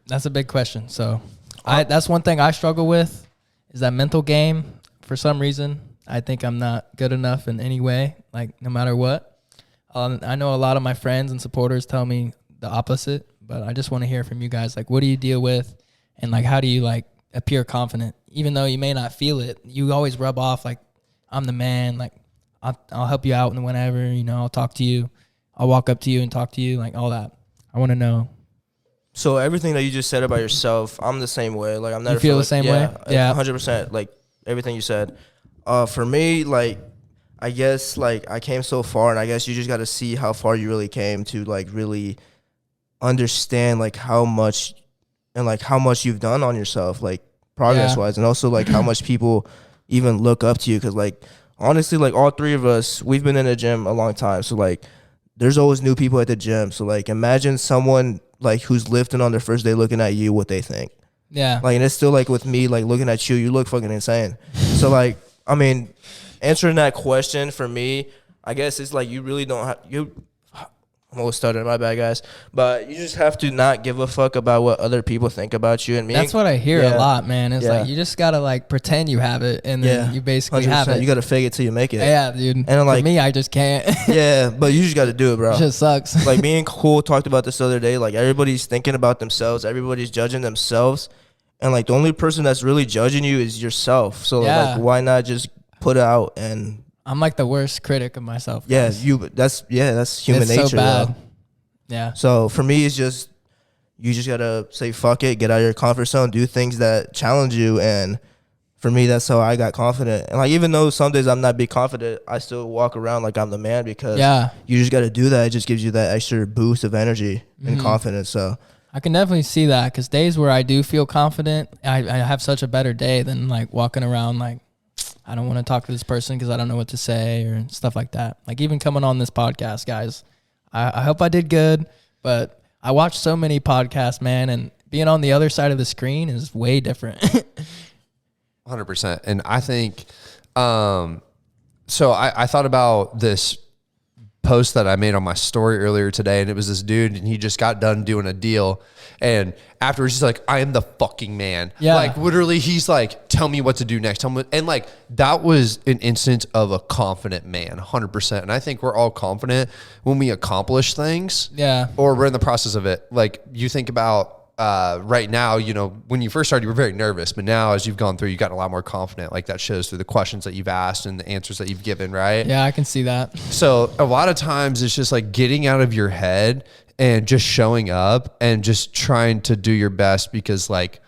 Speaker 2: that's a big question. So, that's one thing I struggle with is that mental game. For some reason, I think I'm not good enough in any way. Like, no matter what. I know a lot of my friends and supporters tell me the opposite, but I just want to hear from you guys. Like, what do you deal with, and like, how do you like appear confident, even though you may not feel it? You always rub off like, I'm the man. Like, I'll help you out and whenever, I'll talk to you. I'll walk up to you and talk to you, like all that. I want to know.
Speaker 3: So everything that you just said about yourself, I'm the same way. Like, I'm never
Speaker 2: You feel the same way? Yeah.
Speaker 3: 100%. Like everything you said. For me, like, I guess like I came so far, and I guess you just got to see how far you really came to like really understand like how much you've done on yourself, like progress wise, and also like how much people even look up to you. Because like honestly, like all three of us, we've been in the gym a long time, so like there's always new people at the gym. So like imagine someone like who's lifting on their first day looking at you, what they think.
Speaker 2: Yeah.
Speaker 3: Like, and it's still like with me, like looking at you, you look fucking insane. So like, I mean, answering that question for me, I guess it's like you really don't have I'm almost stuttering, my bad, guys. But you just have to not give a fuck about what other people think about you and me.
Speaker 2: That's what I hear a lot, man. It's
Speaker 3: Yeah.
Speaker 2: like you just gotta like pretend you have it, and then you basically have it.
Speaker 3: You gotta fake it till you make it.
Speaker 2: Yeah, dude.
Speaker 3: And like
Speaker 2: for me, I just can't.
Speaker 3: yeah, but you just gotta do it, bro.
Speaker 2: It just sucks.
Speaker 3: Like me and Cole talked about this the other day. Like everybody's thinking about themselves, everybody's judging themselves, and like the only person that's really judging you is yourself. So like, why not just put it out? And
Speaker 2: I'm like the worst critic of myself.
Speaker 3: yeah,
Speaker 2: guys.
Speaker 3: that's human
Speaker 2: It's
Speaker 3: nature.
Speaker 2: so bad.
Speaker 3: Though.
Speaker 2: Yeah.
Speaker 3: So for me, it's just you just gotta say fuck it, get out of your comfort zone, do things that challenge you, and for me, that's how I got confident. And like even though some days I'm not big confident, I still walk around like I'm the man because you just gotta do that. It just gives you that extra boost of energy and confidence. So
Speaker 2: I can definitely see that because days where I do feel confident, I have such a better day than like walking around like I don't want to talk to this person because I don't know what to say or stuff like that. Like even coming on this podcast, guys. I hope I did good, but I watch so many podcasts, man, and being on the other side of the screen is way different.
Speaker 1: 100%. And I think, so I thought about this post that I made on my story earlier today, and it was this dude, and he just got done doing a deal, and afterwards he's like, I am the fucking man.
Speaker 2: Yeah.
Speaker 1: Like literally he's like, tell me what to do next. And like that was an instance of a confident man, 100%. And I think we're all confident when we accomplish things.
Speaker 2: Yeah.
Speaker 1: Or we're in the process of it. Like you think about right now, when you first started, you were very nervous, but now as you've gone through, you've gotten a lot more confident. Like that shows through the questions that you've asked and the answers that you've given, right?
Speaker 2: Yeah, I can see that.
Speaker 1: So a lot of times it's just like getting out of your head and just showing up and just trying to do your best because like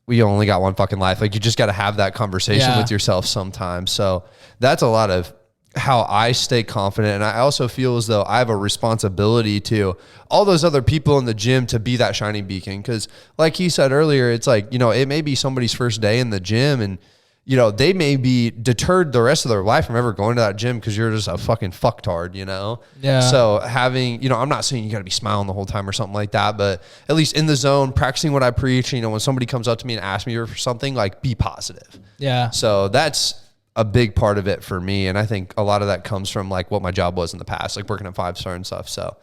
Speaker 1: we only got one fucking life. Like you just got to have that conversation with yourself sometimes. So that's a lot of how I stay confident. And I also feel as though I have a responsibility to all those other people in the gym to be that shining beacon. Cause like he said earlier, it's like, you know, it may be somebody's first day in the gym and, you know, they may be deterred the rest of their life from ever going to that gym because you're just a fucking fucktard, you know?
Speaker 2: Yeah.
Speaker 1: So having, you know, I'm not saying you got to be smiling the whole time or something like that, but at least in the zone, practicing what I preach, you know, when somebody comes up to me and asks me for something, like be positive.
Speaker 2: Yeah.
Speaker 1: So that's a big part of it for me. And I think a lot of that comes from like what my job was in the past, like working at 5-star and stuff. So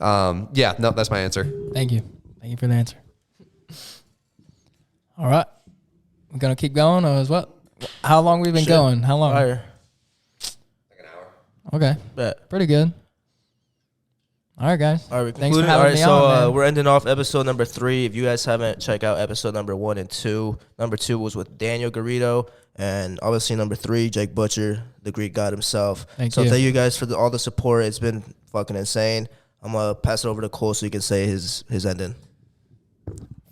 Speaker 1: yeah, no, that's my answer.
Speaker 2: Thank you. Thank you for the answer. All right. We're going to keep going or is what? How long we been going? How long?
Speaker 3: Fire.
Speaker 1: Like an hour.
Speaker 2: Okay.
Speaker 3: Bet.
Speaker 2: Pretty good. All right, guys.
Speaker 3: All right, we
Speaker 2: Thanks for
Speaker 3: concluded.
Speaker 2: having
Speaker 3: All right,
Speaker 2: me
Speaker 3: so
Speaker 2: on, man.
Speaker 3: we're ending off episode number 3. If you guys haven't, check out episode number 1 and 2. Number 2 was with Daniel Garrido, and obviously number 3, Jake Butcher, the Greek god himself.
Speaker 2: Thank you.
Speaker 3: Thank you guys for all the support. It's been fucking insane. I'm gonna pass it over to Cole so he can say his ending.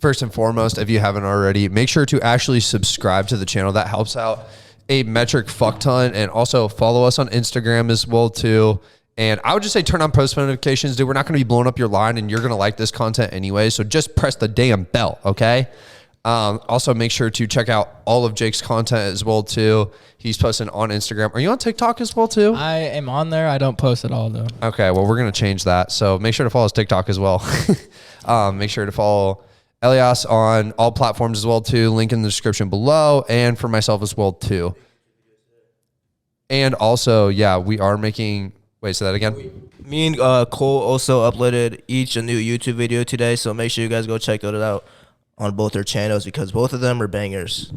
Speaker 1: First and foremost, if you haven't already, make sure to actually subscribe to the channel. That helps out a metric fuck ton. And also follow us on Instagram as well too. And I would just say turn on post notifications, dude. We're not going to be blowing up your line and you're going to like this content anyway. So just press the damn bell, okay? Also make sure to check out all of Jake's content as well too. He's posting on Instagram. Are you on TikTok as well too?
Speaker 2: I am on there. I don't post at all, though.
Speaker 1: Okay, well, we're going to change that. So make sure to follow his TikTok as well. Make sure to follow Elias on all platforms as well too. Link in the description below, and for myself as well too. And also, yeah, we are making. Wait, say that again.
Speaker 3: Me and Cole also uploaded each a new YouTube video today, so make sure you guys go check it out on both their channels because both of them are bangers.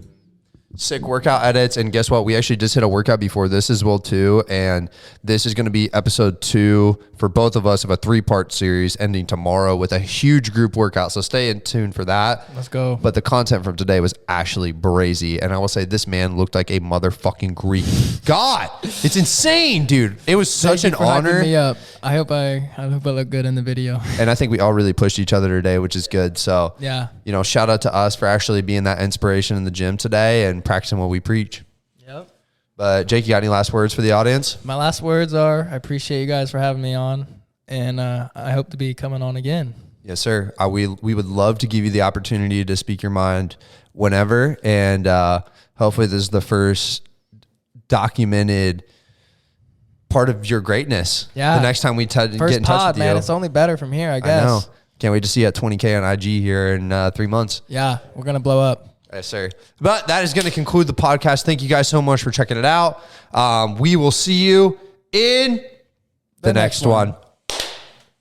Speaker 1: Sick workout edits, and guess what? We actually just hit a workout before this as well too, and this is going to be episode 2 for both of us of a 3-part series ending tomorrow with a huge group workout. So stay in tune for that.
Speaker 2: Let's go.
Speaker 1: But the content from today was actually brazy, and I will say this man looked like a motherfucking Greek god. It's insane, dude. It was such an
Speaker 2: Thank you for hyping
Speaker 1: honor.
Speaker 2: me up. I hope I look good in the video.
Speaker 1: And I think we all really pushed each other today, which is good. So
Speaker 2: Yeah.
Speaker 1: you know, shout out to us for actually being that inspiration in the gym today and practicing what we preach.
Speaker 2: Yep.
Speaker 1: But Jake, you got any last words for the audience?
Speaker 2: My last words are: I appreciate you guys for having me on, and I hope to be coming on again.
Speaker 1: Yes, sir. We would love to give you the opportunity to speak your mind whenever, and hopefully this is the first documented part of your greatness.
Speaker 2: Yeah.
Speaker 1: The next time we get in
Speaker 2: First
Speaker 1: touch
Speaker 2: pod,
Speaker 1: with you.
Speaker 2: man. It's only better from here, I guess.
Speaker 1: I know. Can't wait to see you at 20K on IG here in 3 months.
Speaker 2: Yeah, we're gonna blow up.
Speaker 1: Yes, sir. But that is going to conclude the podcast. Thank you guys so much for checking it out. We will see you in the next one.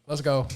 Speaker 2: Let's go.